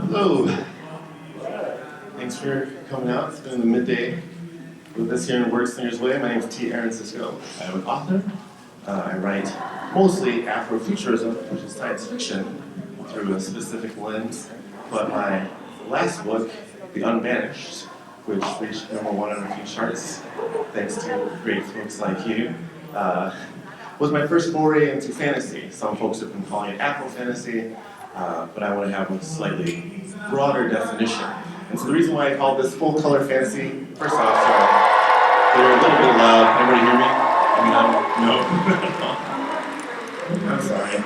Hello. Thanks for coming out. It's been the midday with us here in Worldslinger's Way. My name is Cisco. I'm an author. I write mostly Afrofuturism, which is science fiction, through a specific lens. But my last book, The Unbanished, which reached #1 on a few charts, thanks to great folks like you, was my first foray into fantasy. Some folks have been calling it Afro-fantasy, but I want to have a slightly broader definition. And so the reason why I call this full-color fantasy, first off, they're a little bit loud. Everybody hear me? No? I'm sorry.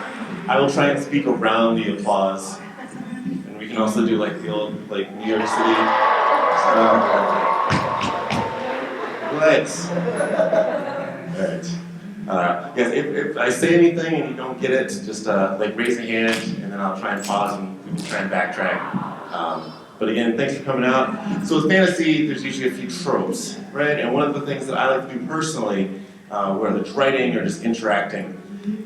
I will try and speak around the applause. And we can also do like the old, like New York City. Let's. All right. Yes, if I say anything and you don't get it, just like raise a hand, and then I'll try and pause and we can try and backtrack. But again, thanks for coming out. So with fantasy, there's usually a few tropes, right? And one of the things that I like to do personally, whether it's writing or just interacting,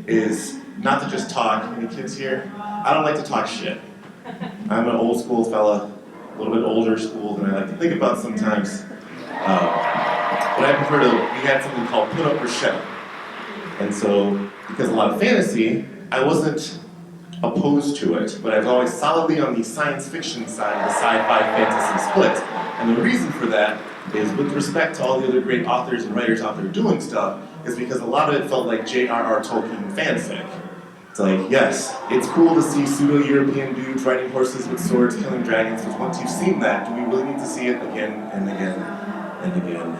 is not to just talk. Any kids here? I don't like to talk shit. I'm an old school fella, a little bit older school than I like to think about sometimes. But I prefer to, we had something called put up or shut up. And so, because a lot of fantasy, I wasn't opposed to it, but I was always solidly on the science fiction side of the sci-fi fantasy split. And the reason for that is, with respect to all the other great authors and writers out there doing stuff, is because a lot of it felt like J.R.R. Tolkien fanfic. It's like, yes, it's cool to see pseudo-European dudes riding horses with swords killing dragons, but once you've seen that, do we really need to see it again and again and again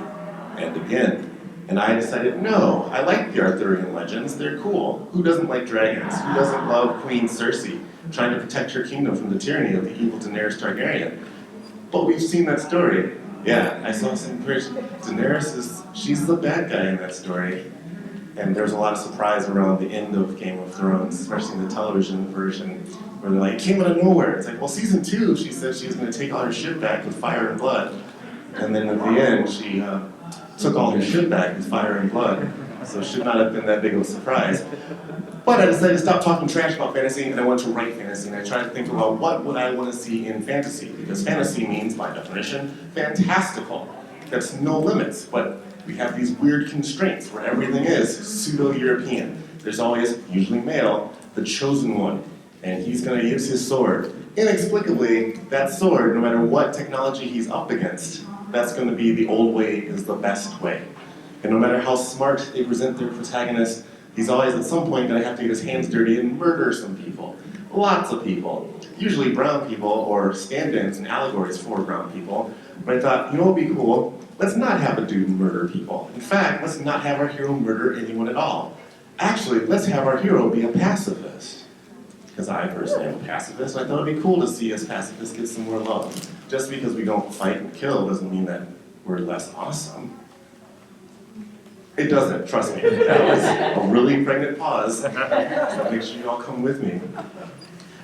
and again? And I decided, no, I like the Arthurian legends, they're cool. Who doesn't like dragons? Who doesn't love Queen Cersei, trying to protect her kingdom from the tyranny of the evil Daenerys Targaryen? But we've seen that story. Yeah, I saw some person, Daenerys she's the bad guy in that story. And there's a lot of surprise around the end of Game of Thrones, especially in the television version, where they're like, it came out of nowhere. It's like, well, season 2, she said she was gonna take all her shit back with fire and blood. And then at the end, she took all her shit back with fire and blood, so it should not have been that big of a surprise. But I decided to stop talking trash about fantasy, and I wanted to write fantasy, and I tried to think about what would I want to see in fantasy, because fantasy means, by definition, fantastical. That's no limits, but we have these weird constraints where everything is pseudo-European. There's always, usually male, the chosen one, and he's going to use his sword. Inexplicably, that sword, no matter what technology he's up against, that's going to be the old way is the best way. And no matter how smart they present their protagonist, he's always at some point going to have to get his hands dirty and murder some people. Lots of people. Usually brown people, or stand-ins and allegories for brown people. But I thought, you know what would be cool? Let's not have a dude murder people. In fact, let's not have our hero murder anyone at all. Actually, let's have our hero be a pacifist. Because I personally am a pacifist, I thought it'd be cool to see us pacifists get some more love. Just because we don't fight and kill doesn't mean that we're less awesome. It doesn't, trust me. That was a really pregnant pause. So make sure you all come with me.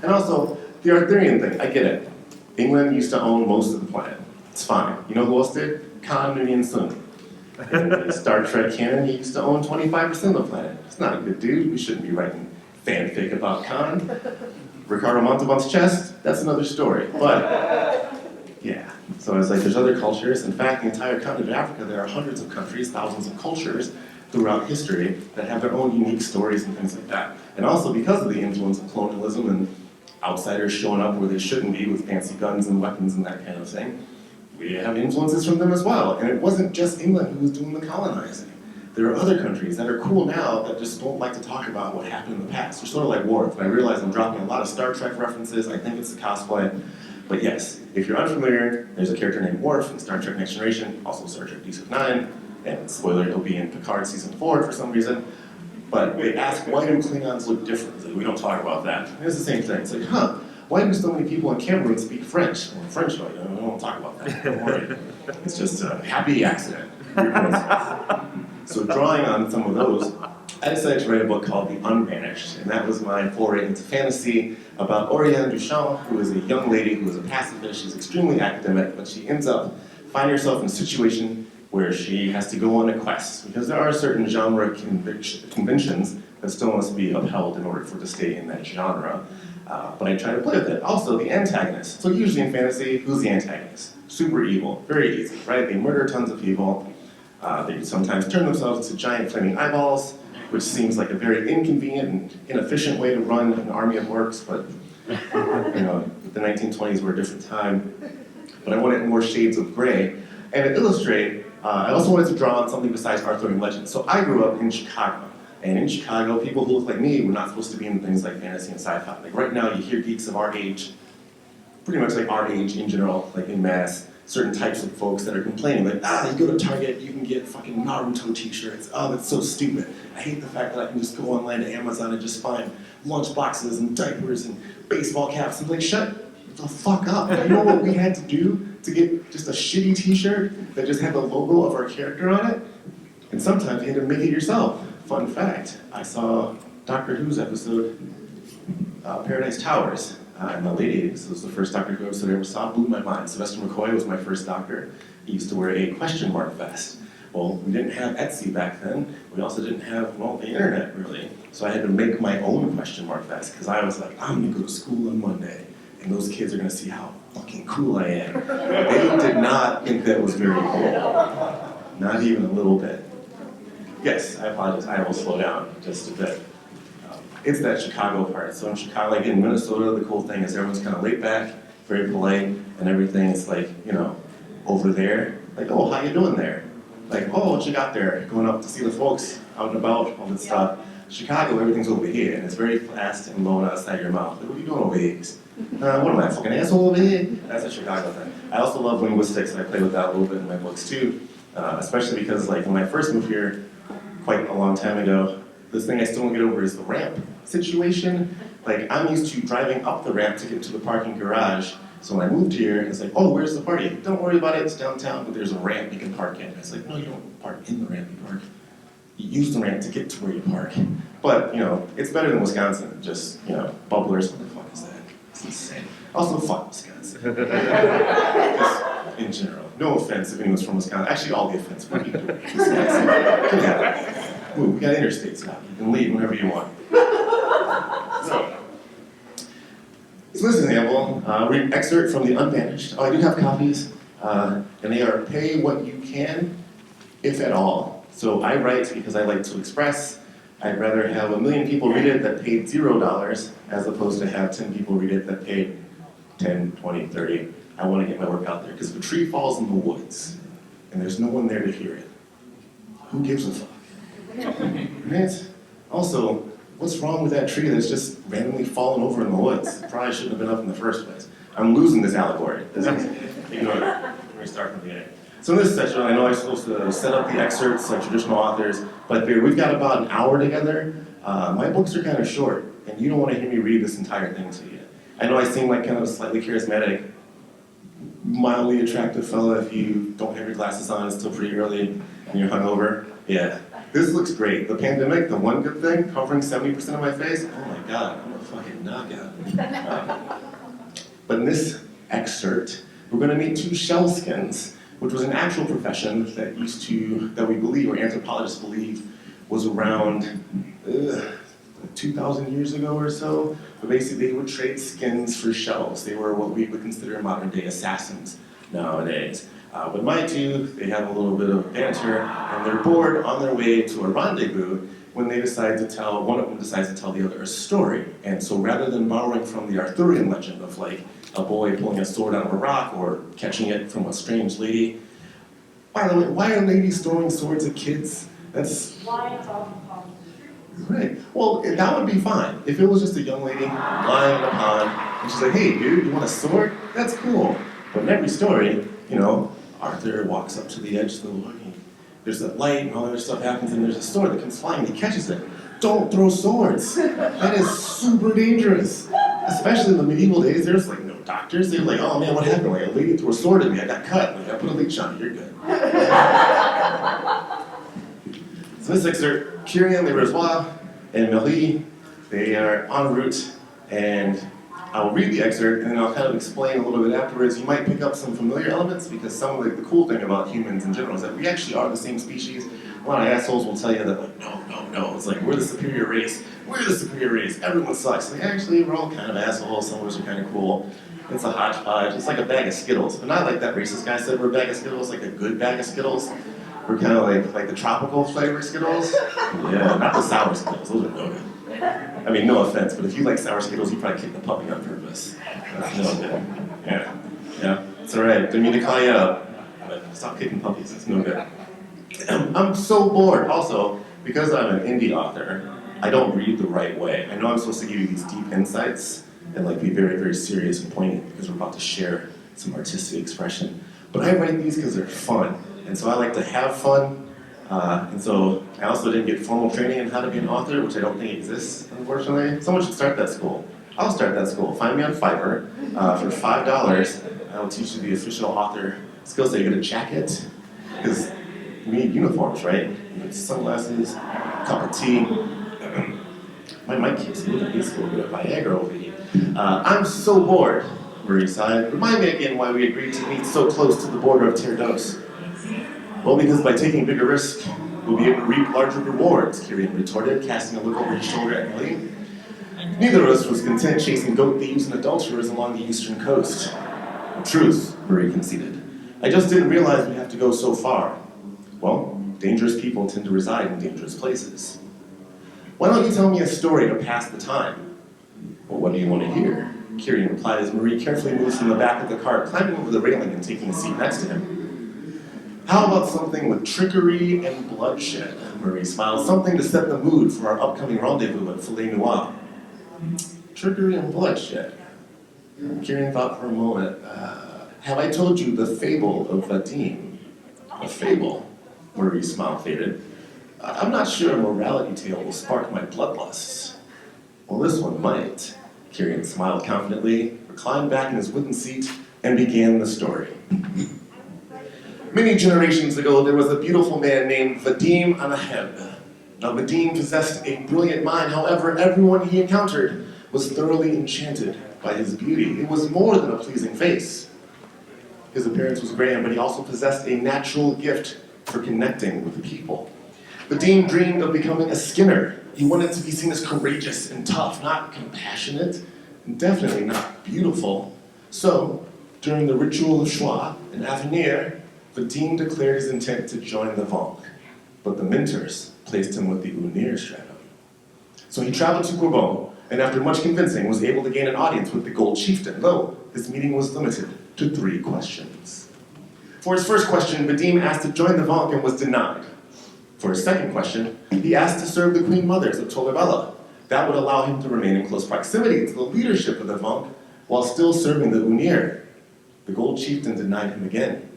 And also, the Arthurian thing, I get it. England used to own most of the planet. It's fine. You know who else did? Khan Noonien Sun. In the Star Trek canon, he used to own 25% of the planet. It's not a good dude. We shouldn't be writing fanfic about Khan. Ricardo Montalban's chest, that's another story. But, yeah. So it's like there's other cultures. In fact, the entire continent of Africa, there are hundreds of countries, thousands of cultures throughout history that have their own unique stories and things like that. And also because of the influence of colonialism and outsiders showing up where they shouldn't be with fancy guns and weapons and that kind of thing, we have influences from them as well. And it wasn't just England who was doing the colonizing. There are other countries that are cool now that just don't like to talk about what happened in the past. They're sort of like Worf. And I realize I'm dropping a lot of Star Trek references. I think it's the cosplay. But yes, if you're unfamiliar, there's a character named Worf in Star Trek Next Generation, also Star Trek DC9, and spoiler, he'll be in Picard Season 4 for some reason. But they ask, why do Klingons look different? It's like, we don't talk about that. And it's the same thing. It's like, why do so many people in Cameroon speak French? Well, French, we don't talk about that. Don't worry. It's just a happy accident. So drawing on some of those, I decided to write a book called The Unbanished, and that was my foray into fantasy about Oriane Duchamp, who is a young lady who is a pacifist. She's extremely academic, but she ends up finding herself in a situation where she has to go on a quest, because there are certain genre conventions that still must be upheld in order for it to stay in that genre. But I try to play with it. Also, the antagonist. So usually in fantasy, who's the antagonist? Super evil, very easy, right? They murder tons of people. They sometimes turn themselves into giant flaming eyeballs, which seems like a very inconvenient and inefficient way to run an army of orcs, but the 1920s were a different time. But I wanted more shades of gray. And to illustrate, I also wanted to draw on something besides Arthurian legends. So I grew up in Chicago. And in Chicago, people who look like me were not supposed to be in things like fantasy and sci-fi. Like right now, you hear geeks of our age, pretty much like our age in general, like in mass, certain types of folks that are complaining, like, you go to Target, you can get fucking Naruto t-shirts. Oh, that's so stupid. I hate the fact that I can just go online to Amazon and just find lunch boxes and diapers and baseball caps and like, shut the fuck up. You know what we had to do to get just a shitty t-shirt that just had the logo of our character on it? And sometimes you had to make it yourself. Fun fact, I saw Doctor Who's episode, Paradise Towers, in the late 80s. It was the first Doctor Who episode I ever saw. Blew my mind. Sylvester McCoy was my first Doctor. He used to wear a question mark vest. Well, we didn't have Etsy back then. We also didn't have, the internet, really. So I had to make my own question mark vest, because I was like, I'm gonna go to school on Monday, and those kids are gonna see how fucking cool I am. They did not think that was very cool. Not even a little bit. Yes, I apologize. I will slow down just a bit. It's that Chicago part. So in Chicago, like in Minnesota, the cool thing is everyone's kind of laid back, very polite, and everything is like, over there. Like, oh, how you doing there? Like, oh, what you got there? Going up to see the folks out and about, all this stuff. Chicago, everything's over here, and it's very fast and low outside your mouth. Like, what are you doing over here? What am I, a fucking asshole over here? That's a Chicago thing. I also love linguistics, and I play with that a little bit in my books too, especially because like when I first moved here, quite a long time ago, this thing I still don't get over is the ramp situation. Like, I'm used to driving up the ramp to get to the parking garage. So when I moved here, it's like, oh, where's the party? Don't worry about it, it's downtown, but there's a ramp you can park in. It's like, no, you don't park in the ramp, you use the ramp to get to where you park. But, it's better than Wisconsin, just, bubblers, what the fuck is that? It's insane. Also, fuck Wisconsin. Just in general. No offense if anyone's from Wisconsin. Actually, all the offense. What are you doing? Wisconsin. Can happen. Move, we got interstates now. You can leave whenever you want. So this example, read an excerpt from The Unbanished. Oh, I do have copies, and they are pay what you can, if at all. So I write because I like to express. I'd rather have 1 million people read it that paid $0 as opposed to have 10 people read it that paid 10, 20, 30. I want to get my work out there, because if a tree falls in the woods and there's no one there to hear it, who gives a fuck? Right? Also, what's wrong with that tree that's just randomly fallen over in the woods? It probably shouldn't have been up in the first place. I'm losing this allegory. Ignore it. Let me start from the beginning. So in this session, I know I'm supposed to set up the excerpts like traditional authors, but we've got about an hour together. My books are kind of short, and you don't want to hear me read this entire thing to you. I know I seem like kind of a slightly charismatic, mildly attractive fella if you don't have your glasses on, it's still pretty early, and you're hungover. Yeah. This looks great. The pandemic, the one good thing, covering 70% of my face, oh my god, I'm a fucking knockout. But in this excerpt, we're going to meet two shellskins, which was an actual profession that that we believe, or anthropologists believe, was around 2,000 years ago or so. But basically, they would trade skins for shells. They were what we would consider modern-day assassins nowadays. But my two, they have a little bit of banter, and they're bored on their way to a rendezvous when they decide to tell, one of them decides to tell the other a story. And so rather than borrowing from the Arthurian legend of like a boy pulling a sword out of a rock or catching it from a strange lady, by the way, why are ladies throwing swords at kids? That's... Why about the pond? Right. Well, that would be fine. If it was just a young lady lying in a pond, and she's like, hey dude, you want a sword? That's cool. But in every story, Arthur walks up to the edge of the water, there's that light and all that other stuff happens, and there's a sword that comes flying and he catches it. Don't throw swords. That is super dangerous. Especially in the medieval days, there's like no doctors. They're like, oh man, what happened? Like a lady threw a sword at me, I got cut. Like I put a leech on it, you're good. So this excerpt, Kyrian, Le Rosoir, and Marie, they are en route, and I'll read the excerpt and then I'll kind of explain a little bit afterwards. You might pick up some familiar elements because some of the cool thing about humans in general is that we actually are the same species. A lot of assholes will tell you that, like, no, it's like, we're the superior race. We're the superior race. Everyone sucks. Like, actually, we're all kind of assholes. Some of us are kind of cool. It's a hodgepodge. It's like a bag of Skittles. But not like that racist guy said we're a bag of Skittles, like a good bag of Skittles. We're kind of like the tropical flavor Skittles. Yeah, not the sour Skittles. Those are no good. I mean, no offense, but if you like sour Skittles, you probably kicked the puppy on purpose. That's no good. Yeah, it's all right. Didn't mean to call you out, but stop kicking puppies. It's no good. I'm so bored. Also, because I'm an indie author, I don't read the right way. I know I'm supposed to give you these deep insights and like be very, very serious and poignant because we're about to share some artistic expression. But I write these because they're fun, and so I like to have fun. And so I also didn't get formal training in how to be an author, which I don't think exists, unfortunately. Someone should start that school. I'll start that school. Find me on Fiverr for $5. I will teach you the official author skills. You get a jacket, because we need uniforms, right? You need sunglasses, cup of tea. My mic keeps moving. He's a little bit of Viagra over here. I'm so bored, Marie sighed. Remind me again why we agreed to meet so close to the border of Terdos. Well, because by taking bigger risks, we'll be able to reap larger rewards, Kirian retorted, casting a look over his shoulder at Millie. Neither of us was content chasing goat thieves and adulterers along the eastern coast. Truth, Marie conceded. I just didn't realize we'd have to go so far. Well, dangerous people tend to reside in dangerous places. Why don't you tell me a story to pass the time? Well, what do you want to hear? Kirian replied as Marie carefully moved from the back of the car, climbing over the railing and taking a seat next to him. How about something with trickery and bloodshed? Marie smiled. Something to set the mood for our upcoming rendezvous at Filet Noir. Trickery and bloodshed. Kirian thought for a moment. Have I told you the fable of Vadim? A fable? Marie's smile faded. I'm not sure a morality tale will spark my bloodlust. Well, this one might. Kirian smiled confidently, reclined back in his wooden seat, and began the story. Many generations ago, there was a beautiful man named Vadim Anaheb. Now, Vadim possessed a brilliant mind. However, everyone he encountered was thoroughly enchanted by his beauty. It was more than a pleasing face. His appearance was grand, but he also possessed a natural gift for connecting with people. Vadim dreamed of becoming a Skinner. He wanted to be seen as courageous and tough, not compassionate, and definitely not beautiful. So, during the ritual of Shua in Avenir, Vadim declared his intent to join the Vank, but the mentors placed him with the Unir stratum. So he traveled to Courbon, and after much convincing, was able to gain an audience with the Gold Chieftain, though his meeting was limited to 3 questions. For his first question, Vadim asked to join the Vank and was denied. For his second question, he asked to serve the Queen Mothers of Tolabella. That would allow him to remain in close proximity to the leadership of the Vank while still serving the Unir. The Gold Chieftain denied him again.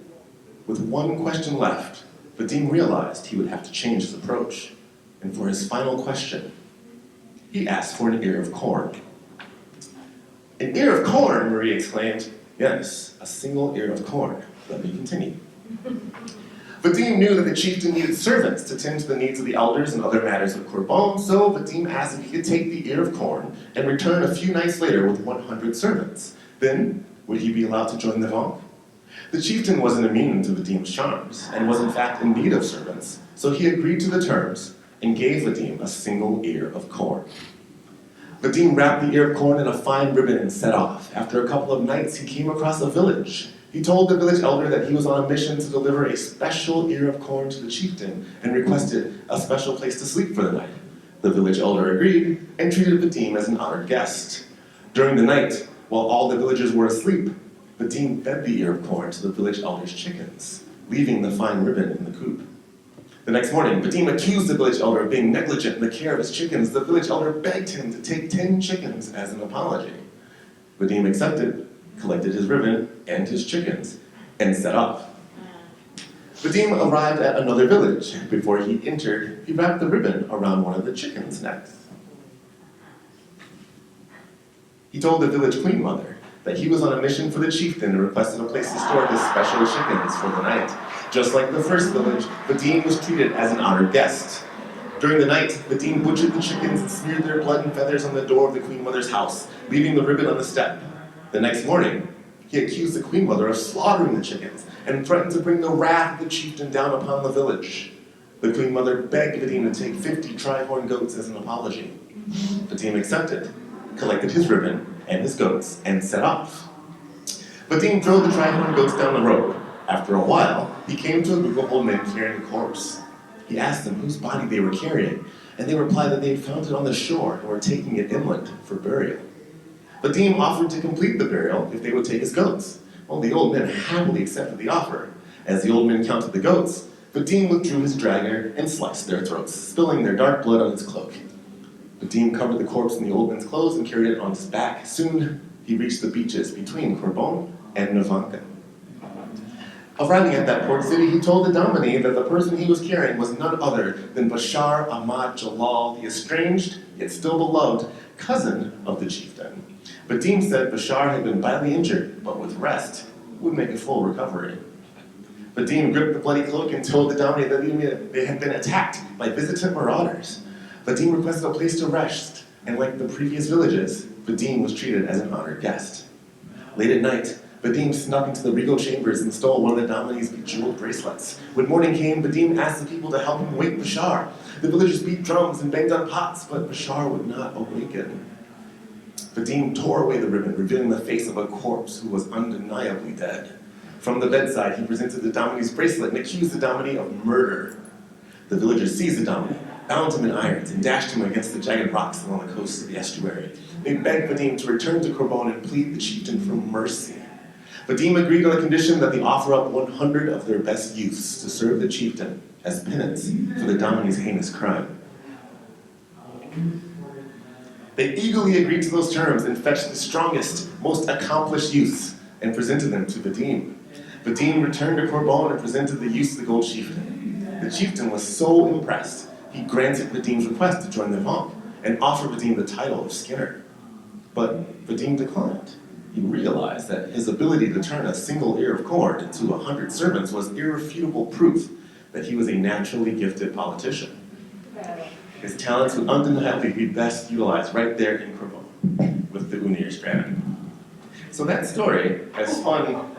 With one question left, Vadim realized he would have to change his approach. And for his final question, he asked for an ear of corn. An ear of corn, Marie exclaimed. Yes, a single ear of corn. Let me continue. Vadim knew that the chieftain needed servants to tend to the needs of the elders and other matters of Courbon, so Vadim asked if he could take the ear of corn and return a few nights later with 100 servants. Then, would he be allowed to join the Vank? The chieftain wasn't immune to Vadim's charms, and was in fact in need of servants, so he agreed to the terms and gave Vadim a single ear of corn. Vadim wrapped the ear of corn in a fine ribbon and set off. After a couple of nights, he came across a village. He told the village elder that he was on a mission to deliver a special ear of corn to the chieftain and requested a special place to sleep for the night. The village elder agreed and treated Vadim as an honored guest. During the night, while all the villagers were asleep, Vadim fed the ear of corn to the village elder's chickens, leaving the fine ribbon in the coop. The next morning, Vadim accused the village elder of being negligent in the care of his chickens. The village elder begged him to take 10 chickens as an apology. Vadim accepted, collected his ribbon and his chickens, and set off. Vadim arrived at another village. Before he entered, he wrapped the ribbon around one of the chickens' necks. He told the village queen mother that he was on a mission for the chieftain and requested a place to store his special chickens for the night. Just like the first village, Vadim was treated as an honored guest. During the night, Vadim butchered the chickens and smeared their blood and feathers on the door of the Queen Mother's house, leaving the ribbon on the step. The next morning, he accused the Queen Mother of slaughtering the chickens and threatened to bring the wrath of the chieftain down upon the village. The Queen Mother begged Vadim to take 50 tri-horn goats as an apology. Vadim accepted, collected his ribbon and his goats, and set off. Vadim drove the tri-horn goats down the road. After a while, he came to a group of old men carrying a corpse. He asked them whose body they were carrying, and they replied that they had found it on the shore and were taking it inland for burial. Vadim offered to complete the burial if they would take his goats. Well, the old men happily accepted the offer. As the old men counted the goats, Vadim withdrew his dragger and sliced their throats, spilling their dark blood on his cloak. Vadim covered the corpse in the old man's clothes and carried it on his back. Soon, he reached the beaches between Karbon and Navanka. Arriving at that port city, he told the Domini that the person he was carrying was none other than Bashar Ahmad Jalal, the estranged, yet still beloved, cousin of the chieftain. Vadim said Bashar had been badly injured, but with rest, would make a full recovery. Vadim gripped the bloody cloak and told the Domini that they had been attacked by visitant marauders. Vadim requested a place to rest, and like the previous villages, Vadim was treated as an honored guest. Late at night, Vadim snuck into the regal chambers and stole one of the Domini's bejeweled bracelets. When morning came, Vadim asked the people to help him wake Bashar. The villagers beat drums and banged on pots, but Bashar would not awaken. Vadim tore away the ribbon, revealing the face of a corpse who was undeniably dead. From the bedside, he presented the Domini's bracelet and accused the Domini of murder. The villagers seized the Domini, bound him in irons, and dashed him against the jagged rocks along the coast of the estuary. They begged Vadim to return to Karbon and plead the chieftain for mercy. Vadim agreed on the condition that they offer up 100 of their best youths to serve the chieftain as penance for the Domini's heinous crime. They eagerly agreed to those terms and fetched the strongest, most accomplished youths and presented them to Vadim. Vadim returned to Karbon and presented the youths to the gold chieftain. The chieftain was so impressed, he granted Vadim's request to join the Vamp and offered Vadim the title of Skinner. But Vadim declined. He realized that his ability to turn a single ear of corn into 100 servants was irrefutable proof that he was a naturally gifted politician. His talents would undeniably be best utilized right there in Karbon with the Unir strata. So that story, as fun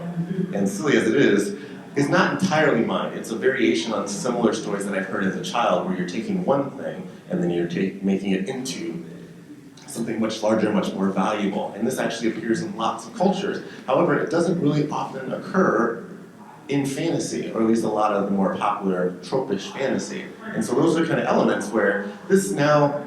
and silly as it is not entirely mine. It's a variation on similar stories that I've heard as a child where you're taking one thing and then you're making it into something much larger, much more valuable. And this actually appears in lots of cultures. However, it doesn't really often occur in fantasy, or at least a lot of the more popular tropish fantasy. And so those are kind of elements where this now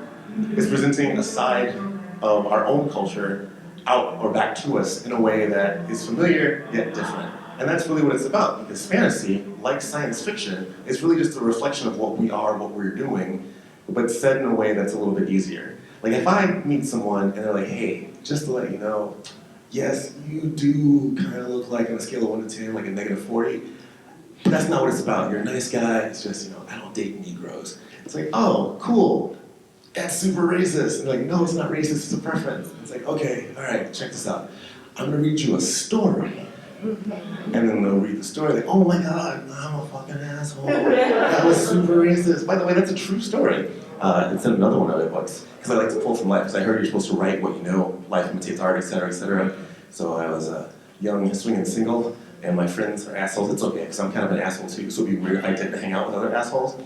is presenting a side of our own culture out or back to us in a way that is familiar yet different. And that's really what it's about, because fantasy, like science fiction, is really just a reflection of what we are, what we're doing, but said in a way that's a little bit easier. Like if I meet someone and they're like, hey, just to let you know, yes, you do kind of look like on a scale of 1 to 10, like a -40, but that's not what it's about. You're a nice guy, it's just, I don't date Negroes. It's like, oh, cool, that's super racist. And like, no, it's not racist, it's a preference. It's like, okay, all right, check this out. I'm gonna read you a story. And then they'll read the story, like, oh my God, I'm a fucking asshole. That was super racist. By the way, that's a true story. It's in another one of my books, because I like to pull from life, because I heard you're supposed to write what you know, life imitates art, etc., etc. So I was young, swinging single, and my friends are assholes. It's okay, because I'm kind of an asshole too, so it'd be weird if I didn't hang out with other assholes.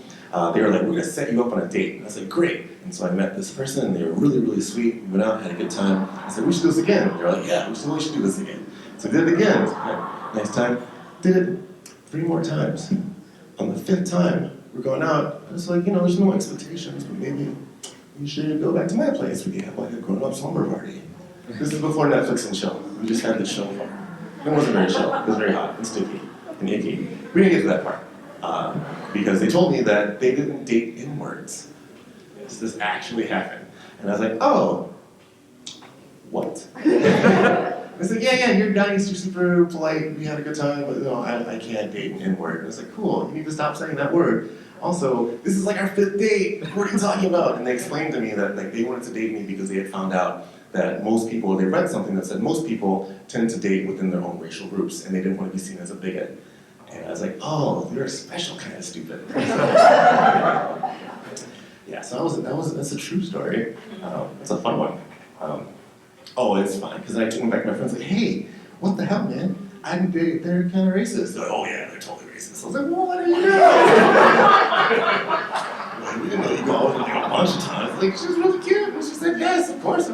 They were like, we're gonna set you up on a date. And I was like, great. And so I met this person, and they were really, really sweet. We went out, had a good time. I said, we should do this again. And they were like, yeah, we should do this again. So we did it again. It was nice time. Did it 3 more times. On the 5th time, we're going out. I was like, there's no expectations, but maybe we should go back to my place. We could have like a grown-up slumber party. This is before Netflix and chill. We just had the chill part. It wasn't very chill. It was very hot and sticky and icky. We didn't get to that part because they told me that they didn't date inwards. So this actually happened. And I was like, oh, what? I said, yeah, you're nice, you're super polite, we had a good time, but no, I can't date an N-word. And I was like, cool, you need to stop saying that word. Also, this is like our 5th date, what are you talking about? And they explained to me that they wanted to date me because they had found out that most people, they read something that said most people tend to date within their own racial groups, and they didn't want to be seen as a bigot. And I was like, oh, you're a special kind of stupid. Yeah, so that's a true story. It's a fun one. Oh, it's fine, because I went back to my friends like, hey, what the hell, man? They're kind of racist. They're like, oh yeah, they're totally racist. I was like, well, what do you know? Like, we didn't know you go out with me a bunch of times. Like, she was really cute. And she said, yes, of course.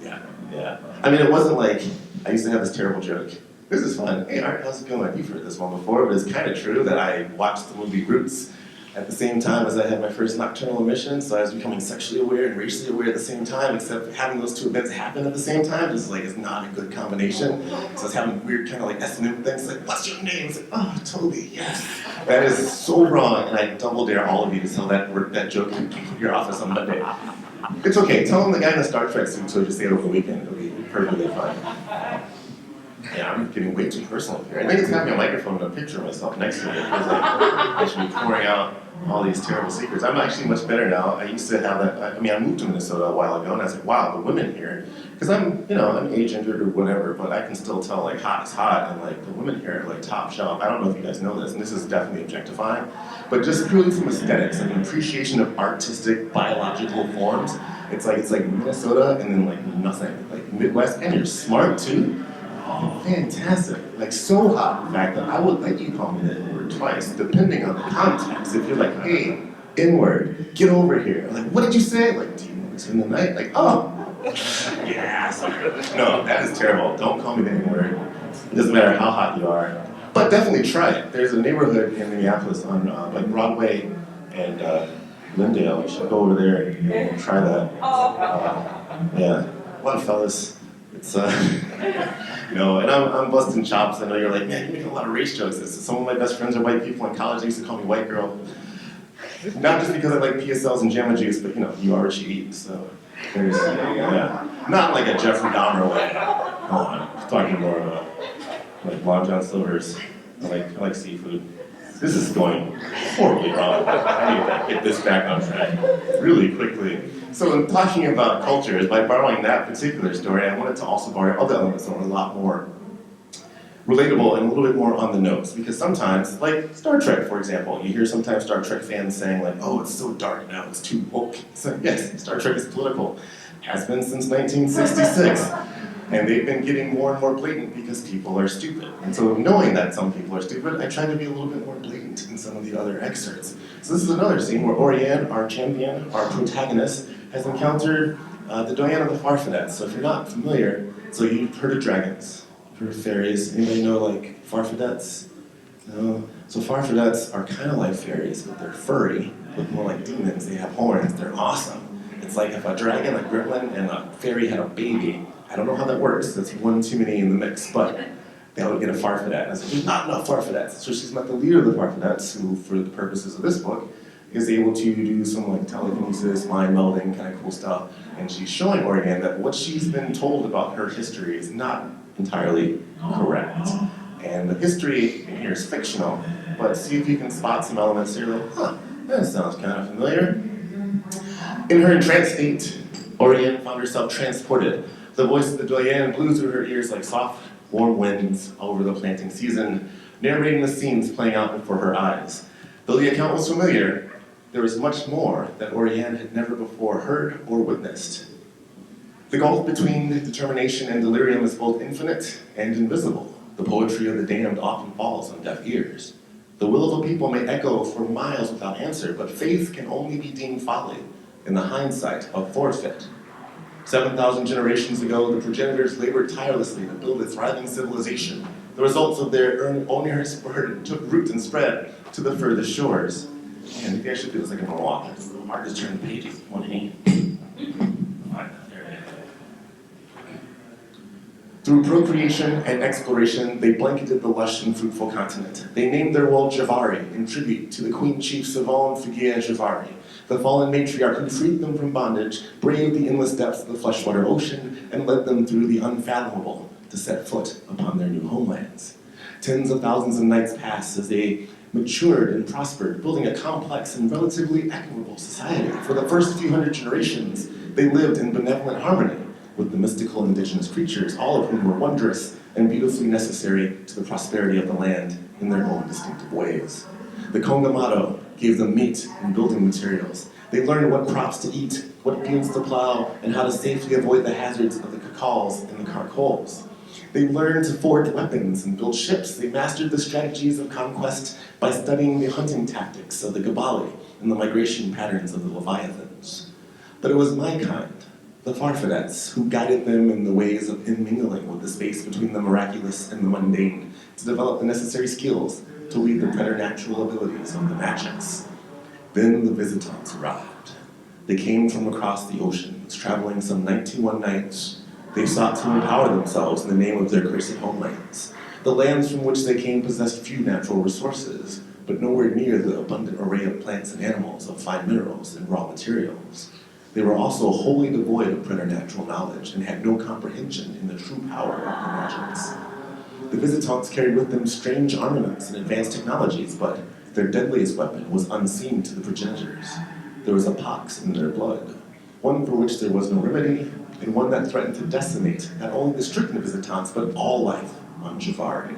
Yeah. I mean, it wasn't like, I used to have this terrible joke. This is fun. Hey, Art, how's it going? You've heard this one before, but it's kind of true that I watched the movie Roots at the same time as I had my first nocturnal emission, so I was becoming sexually aware and racially aware at the same time, except having those two events happen at the same time just like is not a good combination. So I was having weird kind of like S&M things like, what's your name? It's like, oh, Toby, yes. That is so wrong, and I double dare all of you to tell that joke in your office on Monday. It's okay, tell them the guy in the Star Trek suit so just say it over the weekend, it'll be perfectly fine. Yeah, I'm getting way too personal here. I think it's got me a microphone and a picture of myself next to me. It feels like I should be pouring out all these terrible secrets. I'm actually much better now. I used to have that, I moved to Minnesota a while ago and I was like, wow, the women here, because I'm age-injured or whatever, but I can still tell like hot is hot, and like the women here are like top shelf. I don't know if you guys know this, and this is definitely objectifying, but just purely from aesthetics and appreciation of artistic, biological forms, it's like Minnesota and then like nothing, like Midwest, and you're smart too. Fantastic. Like so hot, in fact, that I would let you call me that word twice, depending on the context. If you're like, hey, N-word, get over here. Like, what did you say? Like, do you know what's in the night? Like, oh. Yeah, sorry. No, that is terrible. Don't call me the N-word. It doesn't matter how hot you are. But definitely try it. There's a neighborhood in Minneapolis on like Broadway and Lyndale. You should go over there and try that. Yeah, a lot of fellas. It's and I'm busting chops. I know you're like, man, you make a lot of race jokes. Some of my best friends are white people in college. They used to call me white girl. Not just because I like PSLs and Jamba Juice, but you are what you eat. So there's, not like a Jeffrey Dahmer way. I'm talking more of like Long John Silver's. I like seafood. This is going horribly wrong. I need to get this back on track really quickly. So in talking about cultures, by borrowing that particular story, I wanted to also borrow other elements that were a lot more relatable and a little bit more on the nose. Because sometimes, like Star Trek, for example, you hear sometimes Star Trek fans saying like, oh, it's so dark now, it's too woke. So yes, Star Trek is political. Has been since 1966. And they've been getting more and more blatant because people are stupid. And so knowing that some people are stupid, I tried to be a little bit more blatant in some of the other excerpts. So this is another scene where Oriane, our champion, our protagonist, has encountered the Doyen of the Farfadets. So if you're not familiar, so you've heard of dragons, you've heard of fairies. Anybody know like Farfadets? No? So Farfadets are kind of like fairies, but they're furry, look more like demons. They have horns, they're awesome. It's like if a dragon, a gremlin, and a fairy had a baby. I don't know how that works, that's one too many in the mix, but they would get a Farfadet. And I said, there's not enough Farfadets. So she's met the leader of the Farfadets, who, for the purposes of this book, is able to do some like telekinesis, mind melding, kind of cool stuff. And she's showing Oriane that what she's been told about her history is not entirely correct. And the history in here is fictional, but see if you can spot some elements here, like, huh, that sounds kind of familiar. In her entranced state, Oriane found herself transported. The voice of the Doyen blew through her ears like soft, warm winds over the planting season, narrating the scenes playing out before her eyes. Though the account was familiar, there was much more that Oriane had never before heard or witnessed. The gulf between determination and delirium is both infinite and invisible. The poetry of the damned often falls on deaf ears. The will of a people may echo for miles without answer, but faith can only be deemed folly in the hindsight of forfeit. 7,000 generations ago, the progenitors labored tirelessly to build a thriving civilization. The results of their onerous burden took root and spread to the furthest shores. And maybe I should do this like a normal author. It's a little hard to turn the pages with one hand. Through procreation and exploration, they blanketed the lush and fruitful continent. They named their world Javari in tribute to the Queen Chief Savon Figuier Javari, the fallen matriarch who freed them from bondage, braved the endless depths of the fleshwater ocean, and led them through the unfathomable to set foot upon their new homelands. Tens of thousands of nights passed as they matured and prospered, building a complex and relatively equitable society. For the first few hundred generations, they lived in benevolent harmony with the mystical indigenous creatures, all of whom were wondrous and beautifully necessary to the prosperity of the land in their own distinctive ways. The Kongamado gave them meat and building materials. They learned what crops to eat, what fields to plow, and how to safely avoid the hazards of the cacals and the carcoals. They learned to forge weapons and build ships. They mastered the strategies of conquest by studying the hunting tactics of the Gabali and the migration patterns of the Leviathans. But it was my kind, the Farfadets, who guided them in the ways of immingling with the space between the miraculous and the mundane to develop the necessary skills to lead the preternatural abilities of the magics. Then the visitants arrived. They came from across the oceans, traveling some 91 nights. They sought to empower themselves in the name of their cursed homelands. The lands from which they came possessed few natural resources, but nowhere near the abundant array of plants and animals, of fine minerals and raw materials. They were also wholly devoid of preternatural knowledge and had no comprehension in the true power of the magics. The visitants carried with them strange armaments and advanced technologies, but their deadliest weapon was unseen to the progenitors. There was a pox in their blood, one for which there was no remedy, and one that threatened to decimate not only the stricken visitants, but all life on Javari.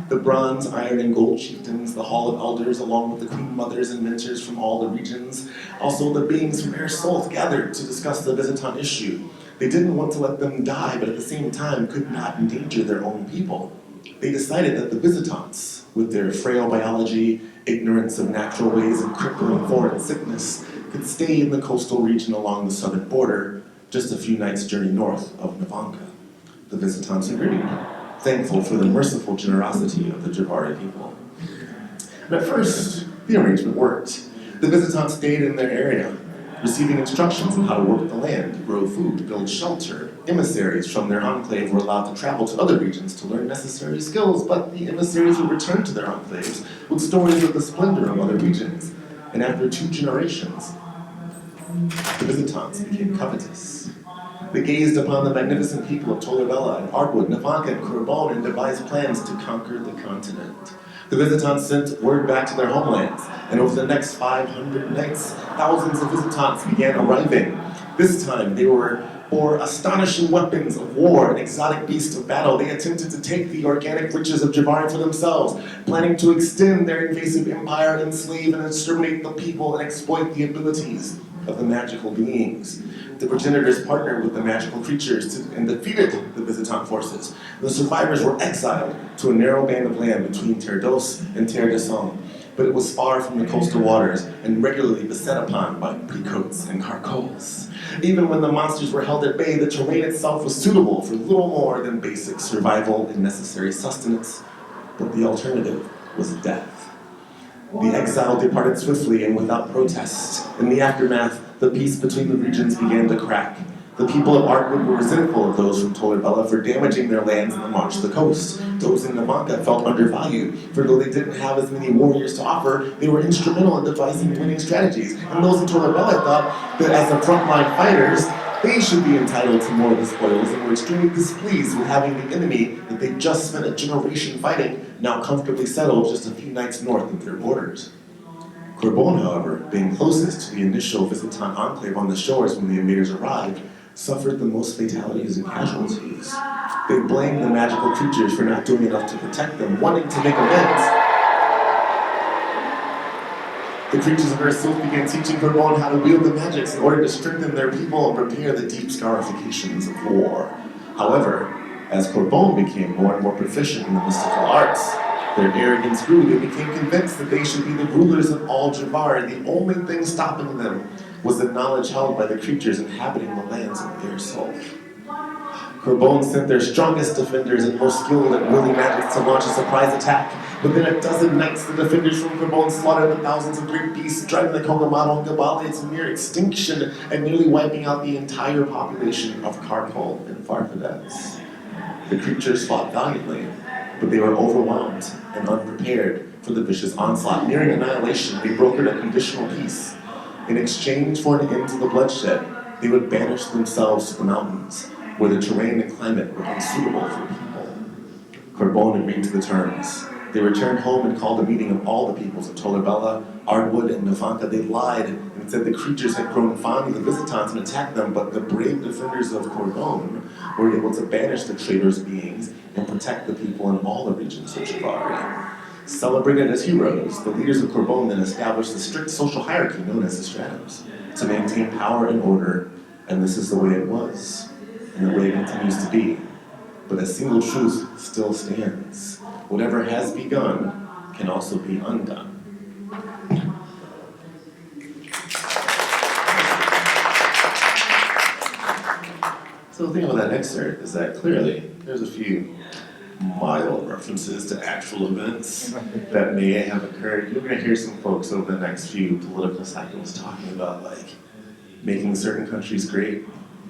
The bronze, iron, and gold chieftains, the Hall of Elders, along with the queen mothers and mentors from all the regions, also the beings from Air Salt gathered to discuss the visitant issue. They didn't want to let them die, but at the same time could not endanger their own people. They decided that the visitants, with their frail biology, ignorance of natural ways, and crippling foreign sickness, could stay in the coastal region along the southern border, just a few nights' journey north of Navanka. The visitants agreed, thankful for the merciful generosity of the Javari people. And at first, the arrangement worked. The visitants stayed in their area, receiving instructions on how to work the land, grow food, build shelter. Emissaries from their enclave were allowed to travel to other regions to learn necessary skills, but the emissaries would return to their enclaves with stories of the splendor of other regions. And after 2 generations, the visitants became covetous. They gazed upon the magnificent people of Tolabella and Ardwood, Navanka, and Kurbon and devised plans to conquer the continent. The visitants sent word back to their homelands, and over the next 500 nights, thousands of visitants began arriving. This time, they bore astonishing weapons of war and exotic beasts of battle. They attempted to take the organic riches of Javari for themselves, planning to extend their invasive empire, enslave and exterminate the people, and exploit the abilities of the magical beings. The progenitors partnered with the magical creatures and defeated the visitant forces. The survivors were exiled to a narrow band of land between Terdos and Terre de Somme, but it was far from the coastal waters and regularly beset upon by precoats and carcoals. Even when the monsters were held at bay, the terrain itself was suitable for little more than basic survival and necessary sustenance, but the alternative was death. The exile departed swiftly and without protest. In the aftermath, the peace between the regions began to crack. The people of Ardwood were resentful of those from Tolabella for damaging their lands in the march to the coast. Those in Navanka felt undervalued, for though they didn't have as many warriors to offer, they were instrumental in devising winning strategies. And those in Tolabella thought that as the frontline fighters, they should be entitled to more of the spoils and were extremely displeased with having the enemy that they just spent a generation fighting now comfortably settled just a few nights north of their borders. Courbon, however, being closest to the initial visitant enclave on the shores when the invaders arrived, suffered the most fatalities and casualties. They blamed the magical creatures for not doing enough to protect them, wanting to make amends. The creatures of Earth began teaching Courbon how to wield the magics in order to strengthen their people and repair the deep scarifications of war. However, as Courbon became more and more proficient in the mystical arts, their arrogance grew. They became convinced that they should be the rulers of all Javar. The only thing stopping them was the knowledge held by the creatures inhabiting the lands of their soul. Courbon sent their strongest defenders and most skilled at wielding magic to launch a surprise attack. But then a dozen nights, the defenders from Courbon slaughtered the thousands of great beasts, driving the Kongamano and Gabali to near extinction and nearly wiping out the entire population of Carcol and Farfadets. The creatures fought valiantly, but they were overwhelmed and unprepared for the vicious onslaught. Nearing annihilation, they brokered a conditional peace. In exchange for an end to the bloodshed, they would banish themselves to the mountains, where the terrain and climate were unsuitable for people. Courbon agreed to the terms. They returned home and called a meeting of all the peoples of Tolabella, Ardwood, and Navanka. They lied and said the creatures had grown fond of the visitants and attacked them, but the brave defenders of Courbon were able to banish the traitorous beings and protect the people in all the regions of Javari. Celebrated as heroes, the leaders of Courbon then established the strict social hierarchy known as the stratums to maintain power and order, and this is the way it was, and the way it continues to be. But a single truth still stands. Whatever has begun can also be undone. So the thing about that excerpt is that clearly there's a few mild references to actual events that may have occurred. You're going to hear some folks over the next few political cycles talking about like making certain countries great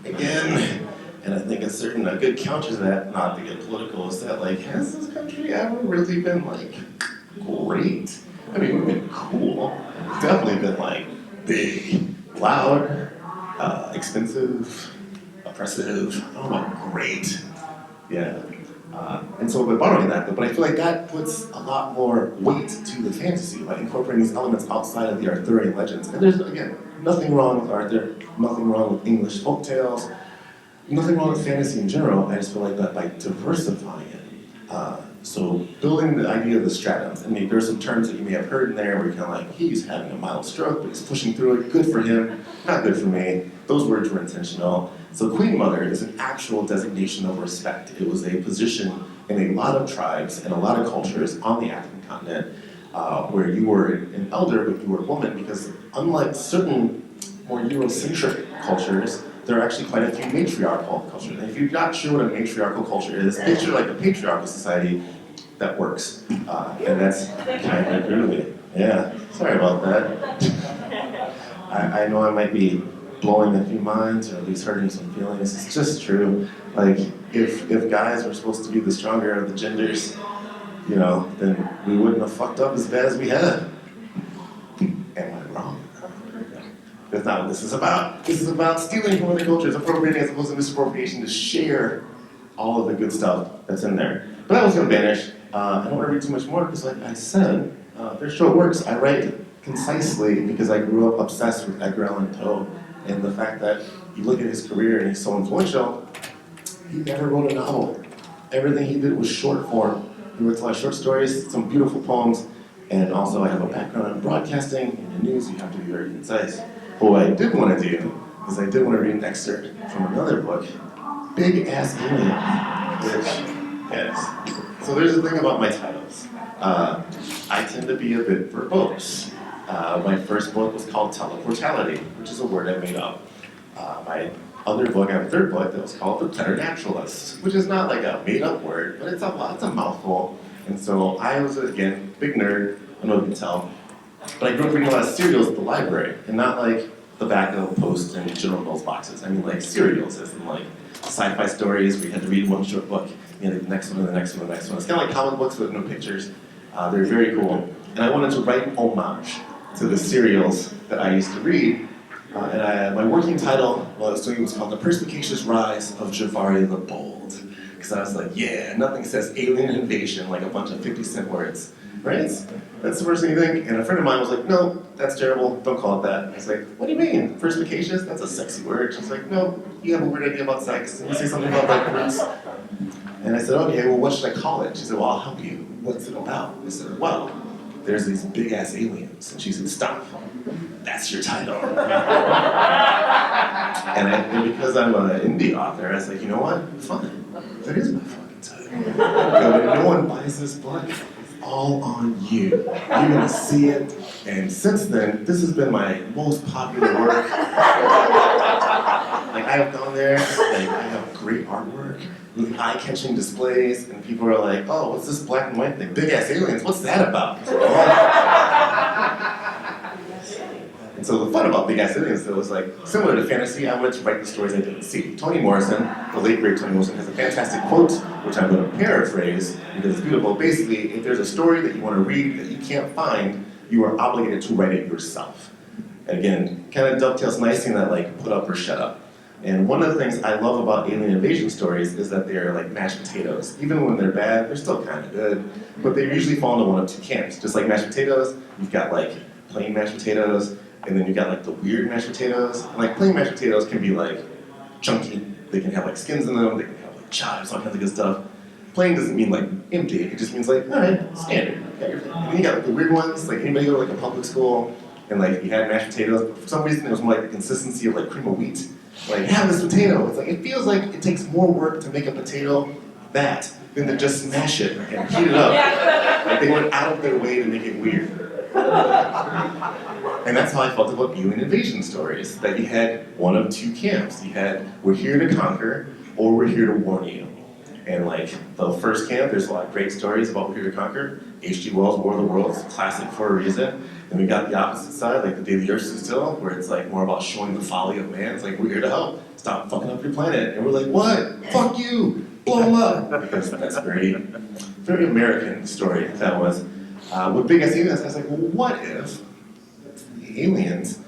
again. And I think a good counter to that, not to get political, is that like, has this country ever really been like great? I mean, we've been cool. We've definitely been like big, loud, expensive, oppressive. I don't know about great. Yeah. And so we're borrowing that, but I feel like that puts a lot more weight to the fantasy by incorporating these elements outside of the Arthurian legends. And there's, again, nothing wrong with Arthur, nothing wrong with English folktales, nothing wrong with fantasy in general. I just feel like that by diversifying it. So building the idea of the stratums, I mean, there's some terms that you may have heard in there where you're kind of like, he's having a mild stroke, but he's pushing through it. Good for him, not good for me. Those words were intentional. So Queen Mother is an actual designation of respect. It was a position in a lot of tribes and a lot of cultures on the African continent where you were an elder, but you were a woman, because unlike certain more Eurocentric cultures, there are actually quite a few matriarchal cultures. And if you're not sure what a matriarchal culture is, picture like a patriarchal society that works. And that's kind of groovy. Yeah, sorry about that. I know I might be blowing a few minds, or at least hurting some feelings. It's just true. Like, if guys were supposed to be the stronger of the genders, you know, then we wouldn't have fucked up as bad as we have. Am I wrong? That's not what this is about. This is about stealing from other cultures, appropriating as opposed to misappropriation, to share all of the good stuff that's in there. But that was going to vanish. I don't want to read too much more, because like I said, they're short works. I write concisely because I grew up obsessed with Edgar Allan Poe. And the fact that you look at his career and he's so influential, he never wrote a novel. Everything he did was short form. He wrote a lot of short stories, some beautiful poems, and also I have a background in broadcasting and in news. You have to be very concise. But what I did want to do is I did want to read an excerpt from another book, Big Ass Alien, which, yes. So there's the thing about my titles. I tend to be a bit verbose. My first book was called Teleportality, which is a word I made up. My other book, I have a third book that was called The Preternaturalist, which is not like a made-up word, but it's a mouthful. And so I was, again, big nerd, I don't know if you can tell, but I grew up reading a lot of serials at the library, and not like the back of Post and General Mills boxes. I mean like serials, as in like sci-fi stories where you had to read one short book, you know, the next one, and the next one, and the next one. It's kind of like comic books with no pictures. They're very cool. And I wanted to write an homage to the serials that I used to read. And my working title was called The Perspicacious Rise of Javari the Bold. Because I was like, yeah, nothing says alien invasion like a bunch of 50-cent words, right? That's the first thing you think. And a friend of mine was like, no, that's terrible, don't call it that. I was like, what do you mean? Perspicacious? That's a sexy word. She's like, no, you have a weird idea about sex. And you say something about like roots. And I said, okay, well, what should I call it? She said, well, I'll help you. What's it about? I said, well, there's these big-ass aliens. And she said, stop. That's your title. and because I'm an indie author, I was like, you know what? Fine. That is my fucking title. When no one buys this book, it's all on you. You're going to see it. And since then, this has been my most popular work. Like, I have gone there, like, I have great artwork, really eye-catching displays, and people are like, oh, what's this black and white thing? Big-ass aliens, what's that about? And so the fun about Big Ass Aliens, though, was like, similar to fantasy, I wanted to write the stories I didn't see. Toni Morrison, the late great Toni Morrison, has a fantastic quote, which I'm going to paraphrase, because it's beautiful. Basically, if there's a story that you want to read that you can't find, you are obligated to write it yourself. And again, kind of dovetails nicely in that, like, put up or shut up. And one of the things I love about alien invasion stories is that they're like mashed potatoes. Even when they're bad, they're still kind of good, but they usually fall into one of two camps. Just like mashed potatoes, you've got like plain mashed potatoes, and then you got like the weird mashed potatoes. And like plain mashed potatoes can be like chunky. They can have like skins in them. They can have like chives, all kinds of good stuff. Plain doesn't mean like empty. It just means like, all right, standard. And then you got like, the weird ones, like anybody go to like a public school and like you had mashed potatoes, but for some reason it was more like the consistency of like cream of wheat. Like, have this potato. It's like, it feels like it takes more work to make a potato that than to just smash it and heat it up. Like they went out of their way to make it weird. And that's how I felt about alien invasion stories, that you had one of two camps. You had, we're here to conquer, or we're here to warn you. And like, the first camp, there's a lot of great stories about we're here to conquer. H.G. Wells' War of the Worlds, classic for a reason. And we got the opposite side, like the day the Earth stood still, where it's like more about showing the folly of man. It's like, we're here to help. Stop fucking up your planet. And we're like, what? Fuck you! Blow them up! Because that's very, very American story that was. With Big Ass Aliens, I was like, well, what if the aliens